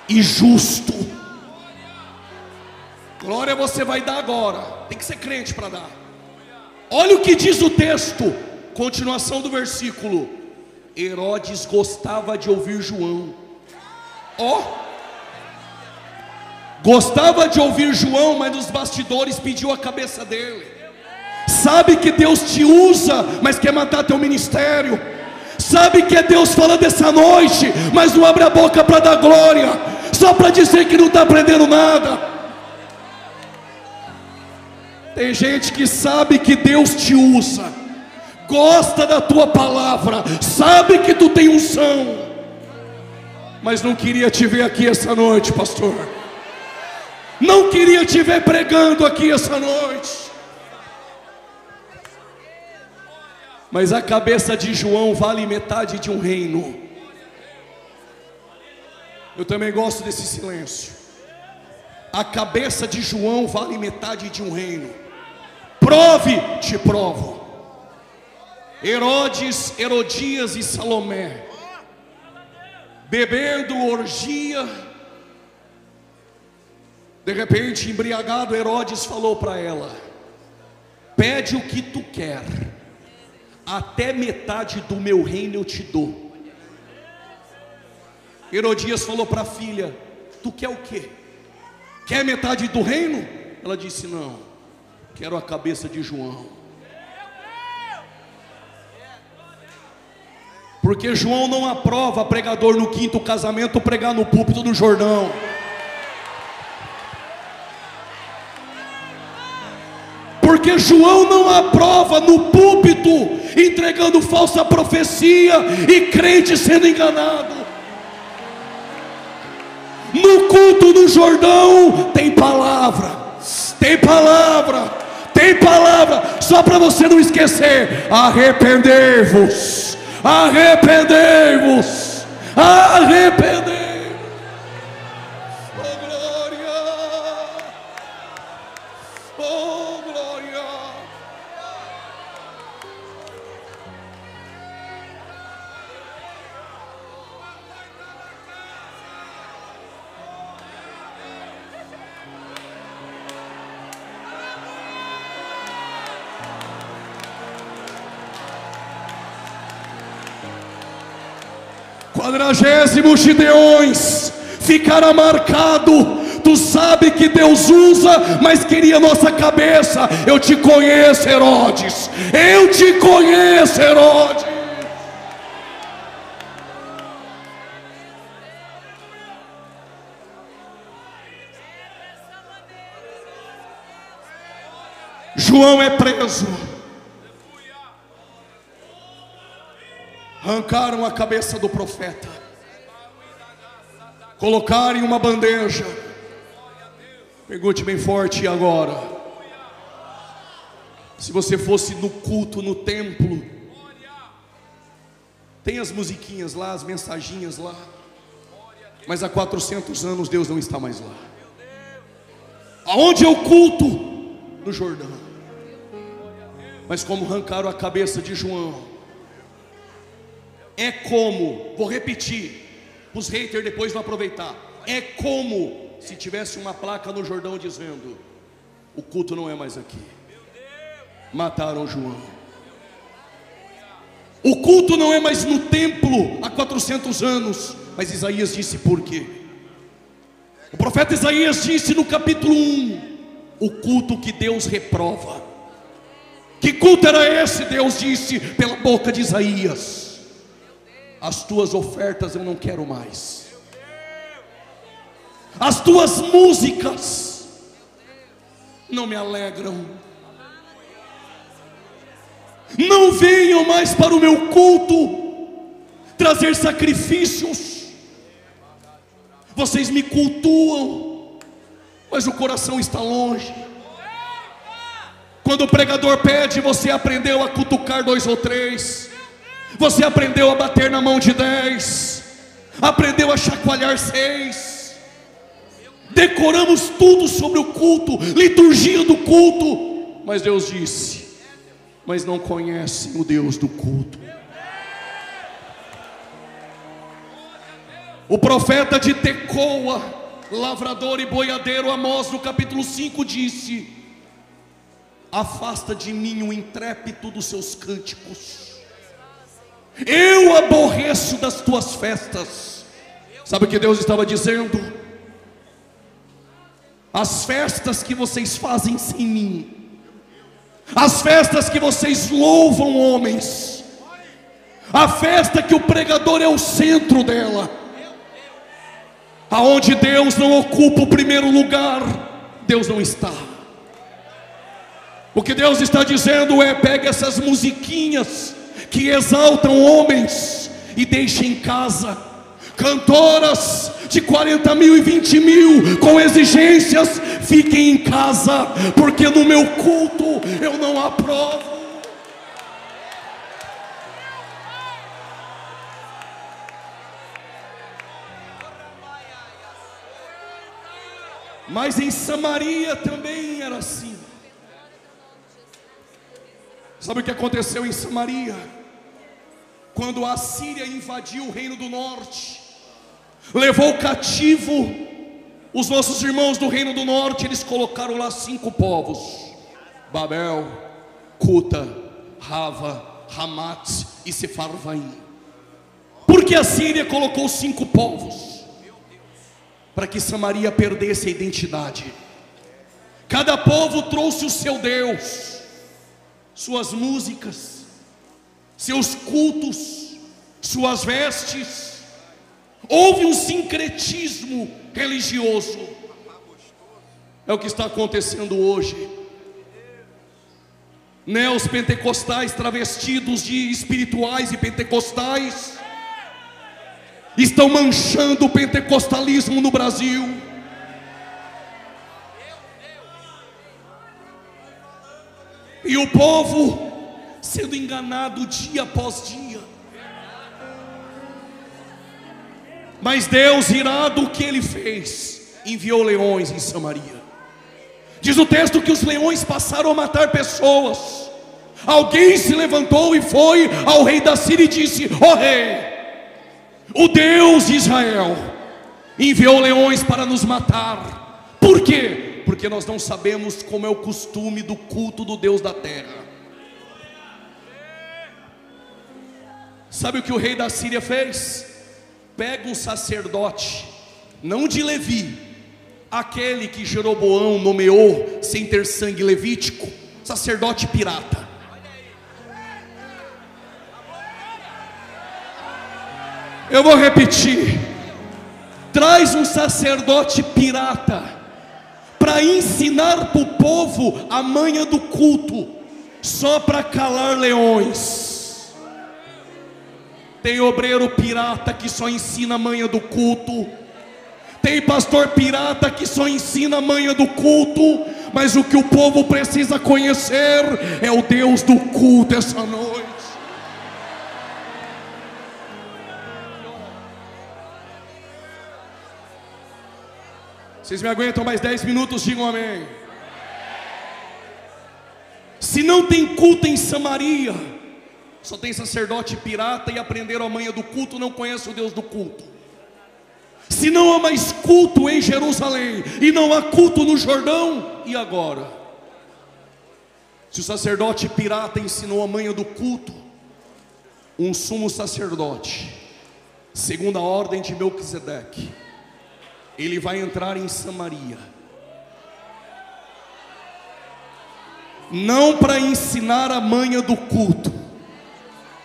e justo. Glória você vai dar agora. Tem que ser crente para dar. Olha o que diz o texto, continuação do versículo. Herodes gostava de ouvir João. Gostava de ouvir João, mas nos bastidores pediu a cabeça dele. Sabe que Deus te usa, mas quer matar teu ministério. Sabe que é Deus falando essa noite, mas não abre a boca para dar glória, só para dizer que não está aprendendo nada. Tem gente que sabe que Deus te usa, gosta da tua palavra, sabe que tu tem unção, mas não queria te ver aqui essa noite, pastor. Não queria te ver pregando aqui essa noite. Mas a cabeça de João vale metade de um reino. Eu também gosto desse silêncio. A cabeça de João vale metade de um reino. Prove, te provo. Herodes, Herodias e Salomé, bebendo orgia. De repente, embriagado, Herodes falou para ela: pede o que tu quer, até metade do meu reino eu te dou. Herodias falou para a filha: tu quer o quê? Quer metade do reino? Ela disse: não, quero a cabeça de João. Porque João não aprova pregador no 5º casamento pregar no púlpito do Jordão. porque João não aprova no púlpito entregando falsa profecia e crente sendo enganado. No culto do Jordão tem palavra, tem palavra, tem palavra, só para você não esquecer: arrependei-vos, arrependei-vos, arrependei-vos. Oh glória, oh glória. Quadragésimo Gideões ficará marcado. Tu sabe que Deus usa, mas queria nossa cabeça. Eu te conheço, Herodes, eu te conheço, Herodes. João é preso. Arrancaram a cabeça do profeta, colocaram em uma bandeja. Pergunte bem forte: e agora? Se você fosse no culto, no templo, tem as musiquinhas lá, as mensaginhas lá, mas há 400 anos Deus não está mais lá. Aonde é o culto? No Jordão. Mas como arrancaram a cabeça de João, é como, vou repetir, os haters depois vão aproveitar, é como se tivesse uma placa no Jordão dizendo: o culto não é mais aqui. Mataram João. O culto não é mais no templo há 400 anos. Mas Isaías disse por quê? O profeta Isaías disse no capítulo 1: o culto que Deus reprova. Que culto era esse? Deus disse pela boca de Isaías: as tuas ofertas eu não quero mais, as tuas músicas não me alegram, não venham mais para o meu culto trazer sacrifícios. Vocês me cultuam, mas o coração está longe. Quando o pregador pede, você aprendeu a cutucar 2 ou 3, você aprendeu a bater na mão de 10, aprendeu a chacoalhar 6. Decoramos tudo sobre o culto, liturgia do culto. Mas Deus disse: mas não conhecem o Deus do culto. O profeta de Tecoa, lavrador e boiadeiro, Amós, no capítulo 5 disse: afasta de mim o intrépito dos seus cânticos, eu aborreço das tuas festas. Sabe o que Deus estava dizendo? As festas que vocês fazem sem mim, as festas que vocês louvam homens, a festa que o pregador é o centro dela, aonde Deus não ocupa o primeiro lugar, Deus não está. O que Deus está dizendo é: pegue essas musiquinhas que exaltam homens e deixe em casa cantoras de 40 mil e 20 mil com exigências. Fiquem em casa, porque no meu culto eu não aprovo. Mas em Samaria também era assim. Sabe o que aconteceu em Samaria? Quando a Síria invadiu o reino do norte, levou cativo os nossos irmãos do reino do norte, eles colocaram lá 5 povos: Babel, Cuta, Rava, Hamat e Sefarvaim. Por que a Síria colocou 5 povos? Para que Samaria perdesse a identidade. Cada povo trouxe o seu Deus, suas músicas, seus cultos, suas vestes. Houve um sincretismo religioso. É o que está acontecendo hoje. Neopentecostais travestidos de espirituais e pentecostais estão manchando o pentecostalismo no Brasil. E o povo sendo enganado dia após dia. Mas Deus, irado, o que Ele fez? Enviou leões em Samaria. Diz o texto que os leões passaram a matar pessoas. Alguém se levantou e foi ao rei da Síria e disse: ó rei, o Deus de Israel enviou leões para nos matar. Por quê? Porque nós não sabemos como é o costume do culto do Deus da terra. Sabe o que o rei da Síria fez? Pega um sacerdote, não de Levi, aquele que Jeroboão nomeou sem ter sangue levítico, sacerdote pirata. Eu vou repetir: traz um sacerdote pirata para ensinar para o povo a manha do culto, só para calar leões. Tem obreiro pirata que só ensina a manha do culto. Tem pastor pirata que só ensina a manha do culto. Mas o que o povo precisa conhecer é o Deus do culto essa noite. Vocês me aguentam mais 10 minutos? Digam amém. Se não tem culto em Samaria, só tem sacerdote pirata e aprenderam a manha do culto, não conhece o Deus do culto. Se não há mais culto em Jerusalém e não há culto no Jordão, e agora? Se o sacerdote pirata ensinou a manha do culto, um sumo sacerdote, segundo a ordem de Melquisedeque, ele vai entrar em Samaria, não para ensinar a manha do culto,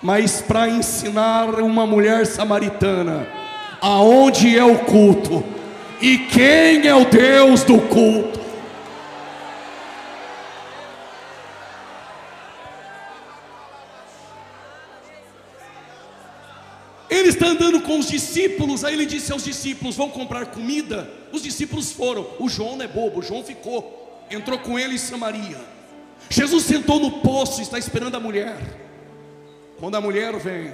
mas para ensinar uma mulher samaritana aonde é o culto e quem é o Deus do culto. Ele está andando com os discípulos. Aí ele disse aos discípulos: vão comprar comida. Os discípulos foram. O João não é bobo, o João ficou, entrou com ele em Samaria. Jesus sentou no poço, está esperando a mulher. Quando a mulher vem,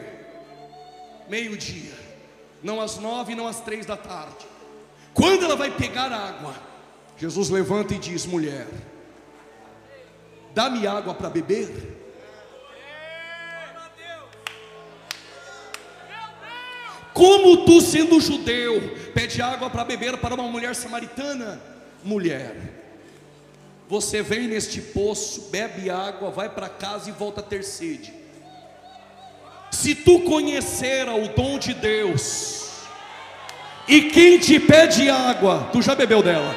meio-dia, não às 9, não às 3 da tarde, quando ela vai pegar água, Jesus levanta e diz: mulher, dá-me água para beber. Como tu, sendo judeu, pede água para beber para uma mulher samaritana? Mulher, você vem neste poço, bebe água, vai para casa e volta a ter sede. Se tu conhecera o dom de Deus, e quem te pede água, tu já bebeu dela,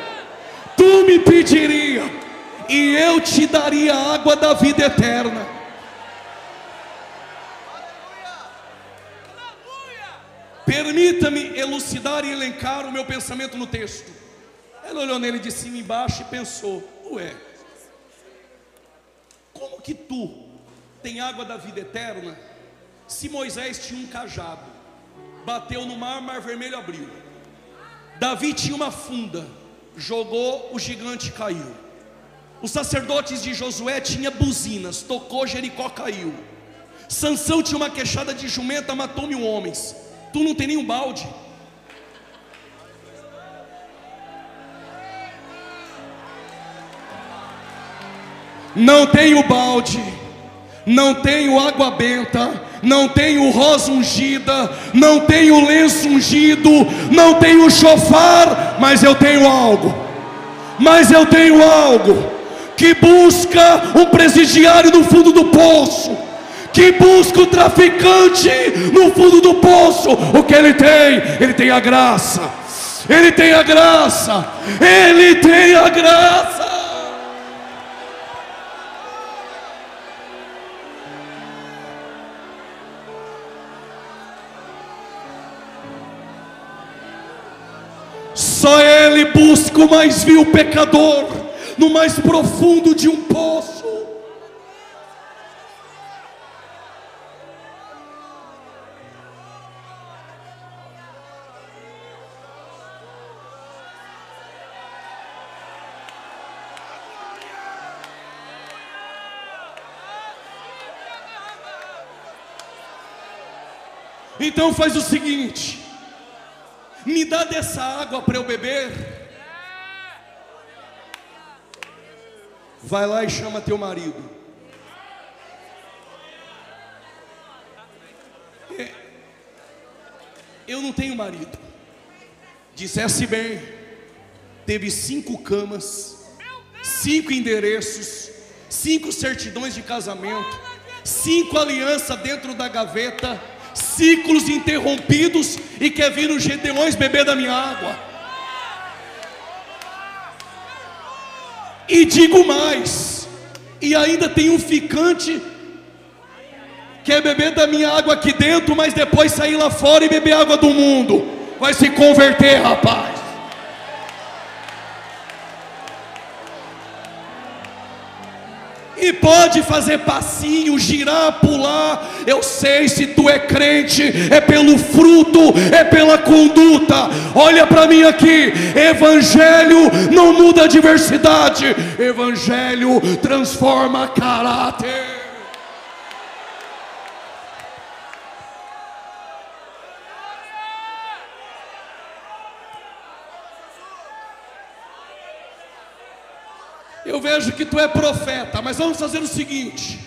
tu me pediria, e eu te daria a água da vida eterna. Permita-me elucidar e elencar o meu pensamento no texto. Ela olhou nele de cima e embaixo e pensou: ué, como que tu tem água da vida eterna, se Moisés tinha um cajado, bateu no mar, mar vermelho abriu. Davi tinha uma funda, jogou, o gigante caiu. Os sacerdotes de Josué tinham buzinas, tocou, Jericó caiu. Sansão tinha uma queixada de jumenta, matou 1000 homens. Tu não tem nenhum balde. Não tenho balde, não tenho água benta, não tenho rosa ungida, não tenho lenço ungido, não tenho chofar, mas eu tenho algo. Mas eu tenho algo que busca um presidiário no fundo do poço, que busca o traficante no fundo do poço. O que ele tem? Ele tem a graça. Ele tem a graça. Ele tem a graça. Só ele busca o mais vil pecador no mais profundo de um poço. Então faz o seguinte: me dá dessa água para eu beber. Vai lá e chama teu marido. Eu não tenho marido. Dissesse bem. Teve 5 camas, 5 endereços, 5 certidões de casamento, 5 alianças dentro da gaveta, ciclos interrompidos, e quer vir os Gedeões beber da minha água. E digo mais, e ainda tem um ficante, quer beber da minha água aqui dentro, mas depois sair lá fora e beber água do mundo. Vai se converter, rapaz. E pode fazer passinho, girar, pular. Eu sei, se tu é crente, é pelo fruto, é pela conduta. Olha para mim aqui. Evangelho não muda a diversidade. Evangelho transforma caráter. Eu vejo que tu é profeta, mas vamos fazer o seguinte.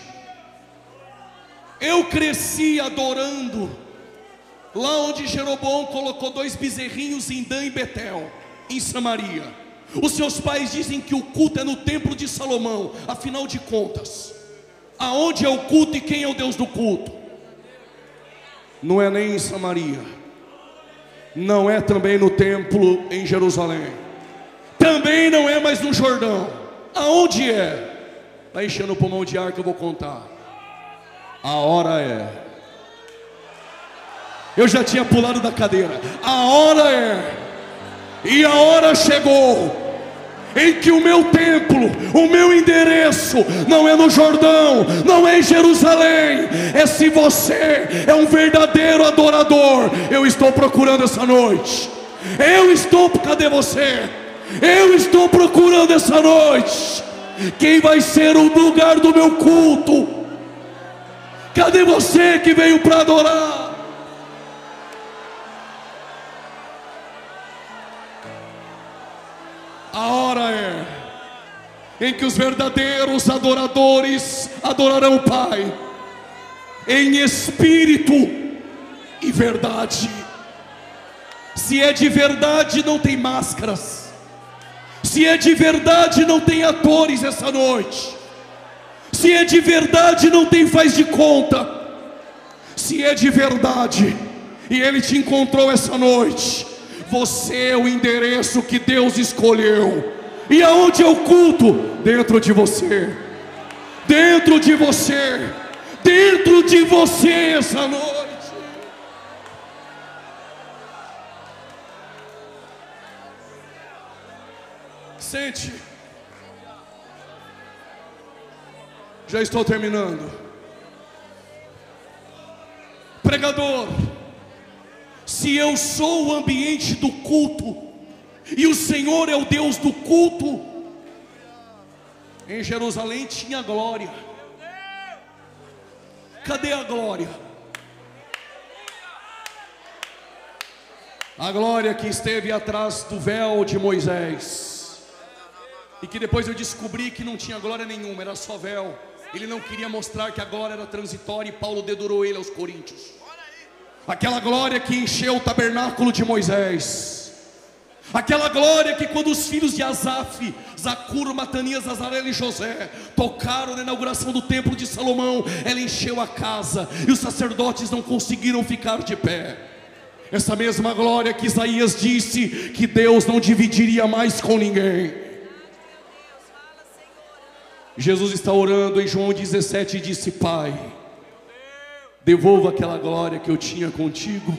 Eu cresci adorando lá onde Jeroboão colocou 2 bezerrinhos em Dan e Betel, em Samaria. Os seus pais dizem que o culto é no templo de Salomão. Afinal de contas, aonde é o culto e quem é o Deus do culto? Não é nem em Samaria, não é também no templo em Jerusalém, também não é mais no Jordão. Aonde é? Vai enchendo o pulmão de ar que eu vou contar. A hora é. Eu já tinha pulado da cadeira. A hora é. E a hora chegou em que o meu templo, o meu endereço não é no Jordão, não é em Jerusalém. É se você é um verdadeiro adorador. Eu estou procurando essa noite. Cadê você? Eu estou procurando essa noite. Quem vai ser o lugar do meu culto? Cadê você que veio para adorar? A hora é em que os verdadeiros adoradores adorarão o Pai em espírito e verdade. Se é de verdade, não tem máscaras. Se é de verdade, não tem atores essa noite. Se é de verdade, não tem faz de conta. Se é de verdade e Ele te encontrou essa noite, você é o endereço que Deus escolheu. E aonde é o culto? Dentro de você. Dentro de você. Dentro de você essa noite. Sente. Já estou terminando. Pregador, se eu sou o ambiente do culto e o Senhor é o Deus do culto, em Jerusalém tinha glória. Cadê a glória? A glória que esteve atrás do véu de Moisés. E que depois eu descobri que não tinha glória nenhuma, era só véu. Ele não queria mostrar que a glória era transitória, e Paulo dedurou ele aos Coríntios. Aquela glória que encheu o tabernáculo de Moisés. Aquela glória que quando os filhos de Asaf, Zacuro, Matanias, Azarel e José tocaram na inauguração do templo de Salomão, ela encheu a casa e os sacerdotes não conseguiram ficar de pé. Essa mesma glória que Isaías disse que Deus não dividiria mais com ninguém. Jesus está orando em João 17 e disse: Pai, devolva aquela glória que eu tinha contigo.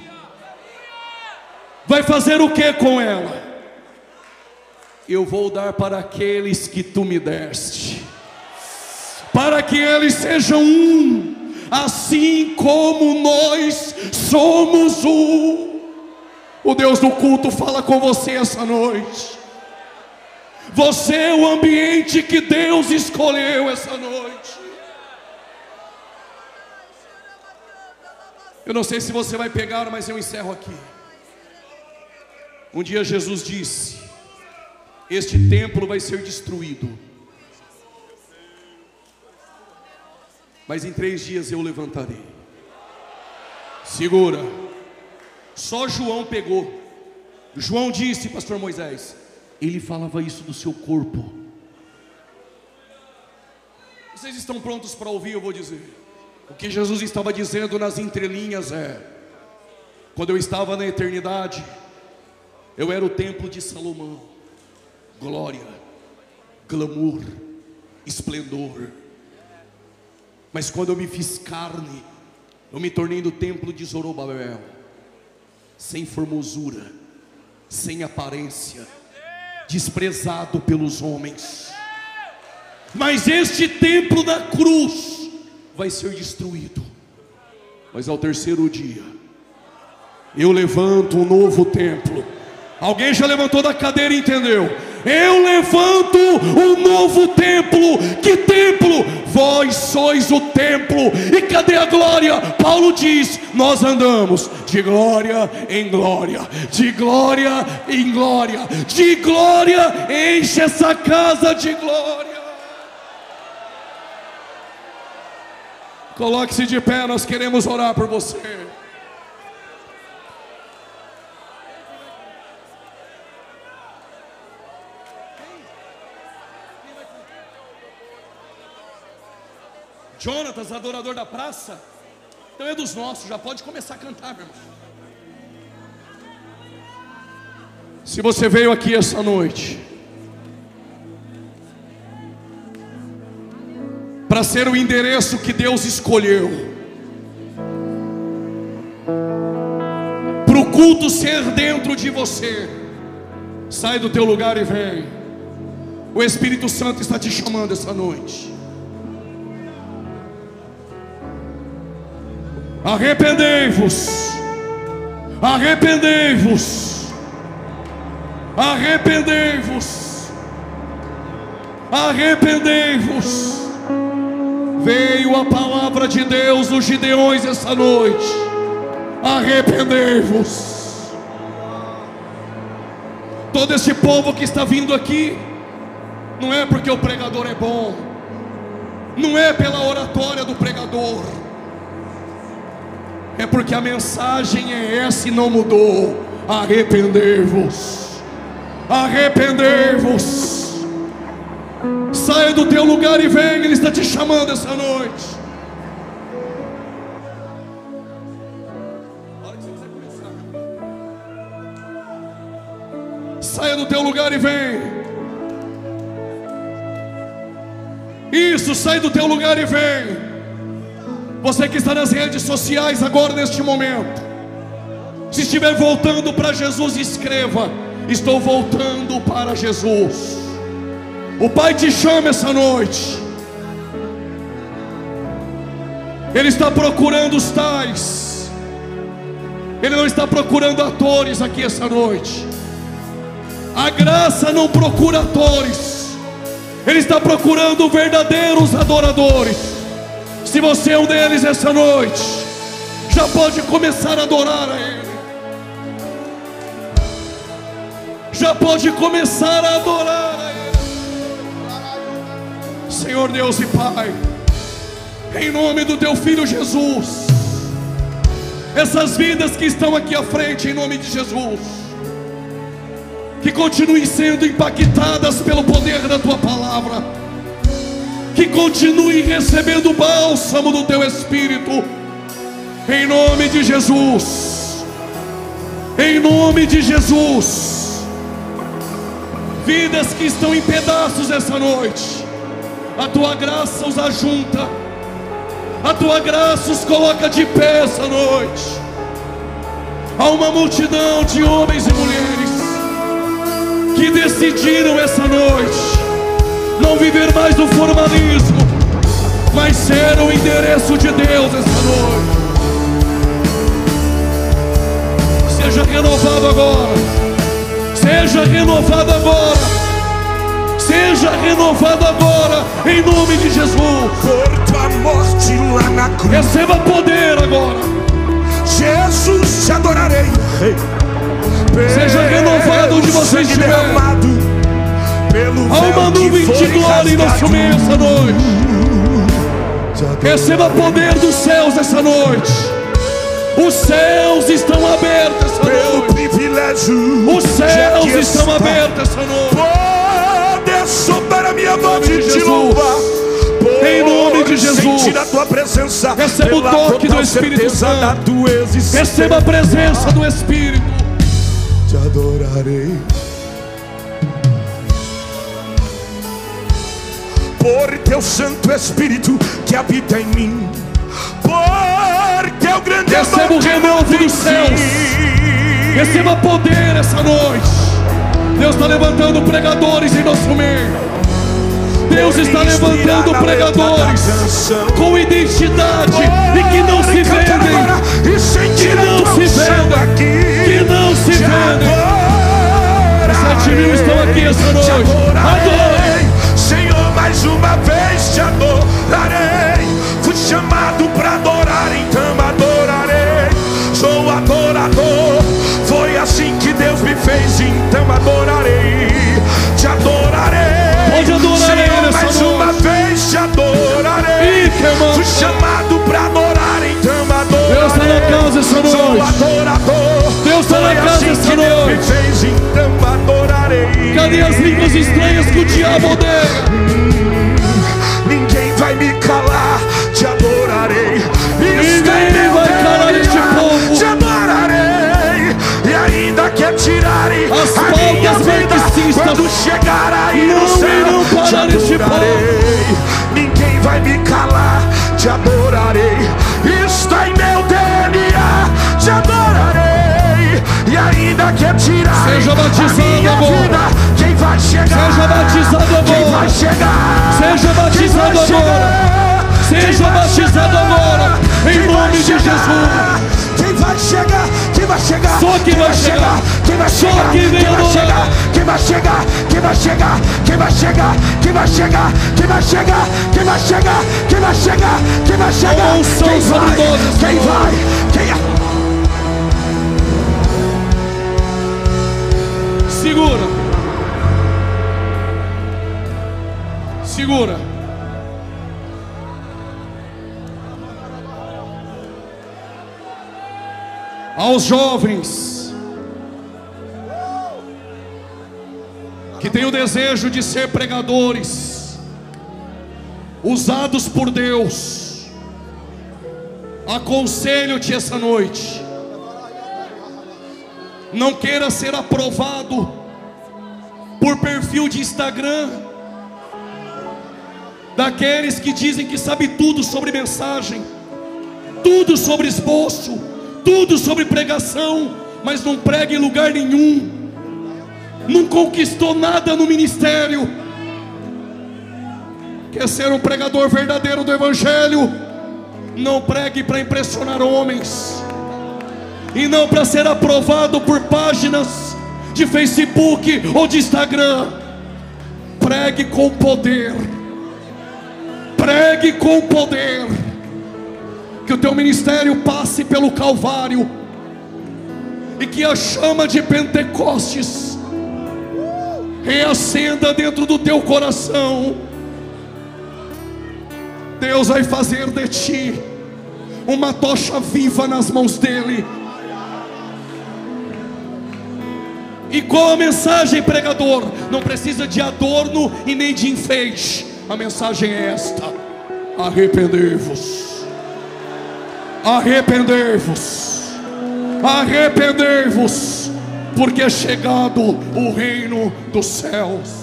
Vai fazer o que com ela? Eu vou dar para aqueles que tu me deste, para que eles sejam um, assim como nós somos um. O Deus do culto fala com você essa noite. Você é o ambiente que Deus escolheu essa noite. Eu não sei se você vai pegar, mas eu encerro aqui. Um dia Jesus disse: este templo vai ser destruído, mas em 3 dias eu levantarei. Segura. Só João pegou. João disse, pastor Moisés, ele falava isso do seu corpo. Vocês estão prontos para ouvir? Eu vou dizer. O que Jesus estava dizendo nas entrelinhas é: quando eu estava na eternidade, eu era o templo de Salomão. Glória, glamour, esplendor. Mas quando eu me fiz carne, eu me tornei no templo de Zorobabel, sem formosura, sem aparência, desprezado pelos homens. Mas este templo da cruz vai ser destruído, mas ao 3º dia eu levanto um novo templo. Alguém já levantou da cadeira e entendeu? Eu levanto um novo templo. Que templo? Vós sois o templo. E cadê a glória? Paulo diz: nós andamos de glória em glória, de glória em glória, de glória enche essa casa de glória. Coloque-se de pé, nós queremos orar por você. Jonatas, adorador da praça, então é dos nossos, já pode começar a cantar, meu irmão. Se você veio aqui essa noite para ser o endereço que Deus escolheu, para o culto ser dentro de você, sai do teu lugar e vem. O Espírito Santo está te chamando essa noite. Arrependei-vos, arrependei-vos, arrependei-vos, arrependei-vos. Veio a palavra de Deus nos Gideões essa noite. Arrependei-vos. Todo esse povo que está vindo aqui, não é porque o pregador é bom, não é pela oratória do pregador, é porque a mensagem é essa e não mudou. Arrependei-vos, arrependei-vos. Saia do teu lugar e venha, Ele está te chamando essa noite. Saia do teu lugar e vem. Isso, sai do teu lugar e vem. Você que está nas redes sociais agora neste momento, se estiver voltando para Jesus, escreva: estou voltando para Jesus. O Pai te chama essa noite. Ele está procurando os tais. Ele não está procurando atores aqui essa noite. A graça não procura atores. Ele está procurando verdadeiros adoradores. Se você é um deles essa noite, já pode começar a adorar a Ele. Já pode começar a adorar a Ele. Senhor Deus e Pai, em nome do Teu Filho Jesus, essas vidas que estão aqui à frente, em nome de Jesus, que continuem sendo impactadas pelo poder da Tua palavra, que continue recebendo o bálsamo do Teu Espírito, em nome de Jesus, em nome de Jesus. Vidas que estão em pedaços essa noite, a Tua graça os ajunta, a Tua graça os coloca de pé essa noite. Há uma multidão de homens e mulheres que decidiram essa noite não viver mais do formalismo, mas ser o endereço de Deus essa noite. Seja renovado agora, seja renovado agora, seja renovado agora, em nome de Jesus. Por tua morte lá na cruz, Receba poder agora, Jesus, te adorarei. Seja renovado onde você estiver. Há uma nuvem de glória em nosso meio essa noite. Receba poder dos céus essa noite. Os céus estão abertos essa noite. Os céus estão abertos essa noite. Poder sobre a minha voz te louva. Em nome de Jesus. Sentir a tua presença. Receba o toque do Espírito Santo. Receba a presença do Espírito. Te adorarei. Por teu Santo Espírito que habita em mim. Por teu grande amor. Receba o renovo dos céus. Receba poder essa noite. Deus está levantando pregadores em nosso meio. Deus está levantando pregadores com identidade e que não se vendem. Que não se vendem. Que não se vendem. 7.000 estão aqui essa noite. Adorem. Senhor, mais uma vez te adorarei. Fui chamado para adorar, então adorarei. Sou adorador. Foi assim que Deus me fez, então adorarei. Te adorarei. Pode adorar Ele nessa mais noite. uma vez te adorarei. Fui chamado para adorar, então adorarei. Deus está na casa essa noite. Sou adorador. Deus está na casa assim essa que Deus me noite. fez, então adorarei. Cadê as línguas estranhas que o diabo odeia? Ninguém vai me calar, te adorarei. Ninguém vai calar este povo. Te adorarei. E ainda que tirarem As a minha pautas vida, marxistas quando chegar aí não no céu, irão te parar este adorarei. Ninguém vai me calar, te adorarei. Está em meu DNA, te adorarei. E ainda que tirarem Seja batizado a minha agora. vida, quem vai chegar? Seja batizado Quem agora. vai chegar? Seja batizado Quem vai agora. chegar? Seja Quem vai batizado chegar? agora. Em Quem vai nome de chegar? Jesus. Quem vai chegar? Quem vai chegar? Só quem vai chegar. Quem vai Só chegar? quem vem Quem vai adorar. chegar? Quem vai chegar? Quem vai chegar? Quem vai chegar? Quem vai chegar? Quem vai chegar? Quem vai chegar? Quem vai chegar? Quem vai chegar? A unção Quem sobre vai? nós, Quem Senhor. vai? Quem é? Segura. Segura. Aos jovens que têm o desejo de ser pregadores, usados por Deus, aconselho-te essa noite: não queira ser aprovado por perfil de Instagram, daqueles que dizem que sabe tudo sobre mensagem, tudo sobre esboço, tudo sobre pregação, mas não prega em lugar nenhum, não conquistou nada no ministério. Quer ser um pregador verdadeiro do Evangelho? Não pregue para impressionar homens, e não para ser aprovado por páginas de Facebook ou de Instagram. Pregue com poder. Pregue com poder. Que o teu ministério passe pelo Calvário, e que a chama de Pentecostes reacenda dentro do teu coração. Deus vai fazer de ti uma tocha viva nas mãos dele. E qual a mensagem, pregador? Não precisa de adorno e nem de enfeite. A mensagem é esta: arrependei-vos. Arrependei-vos. Arrependei-vos, porque é chegado o reino dos céus.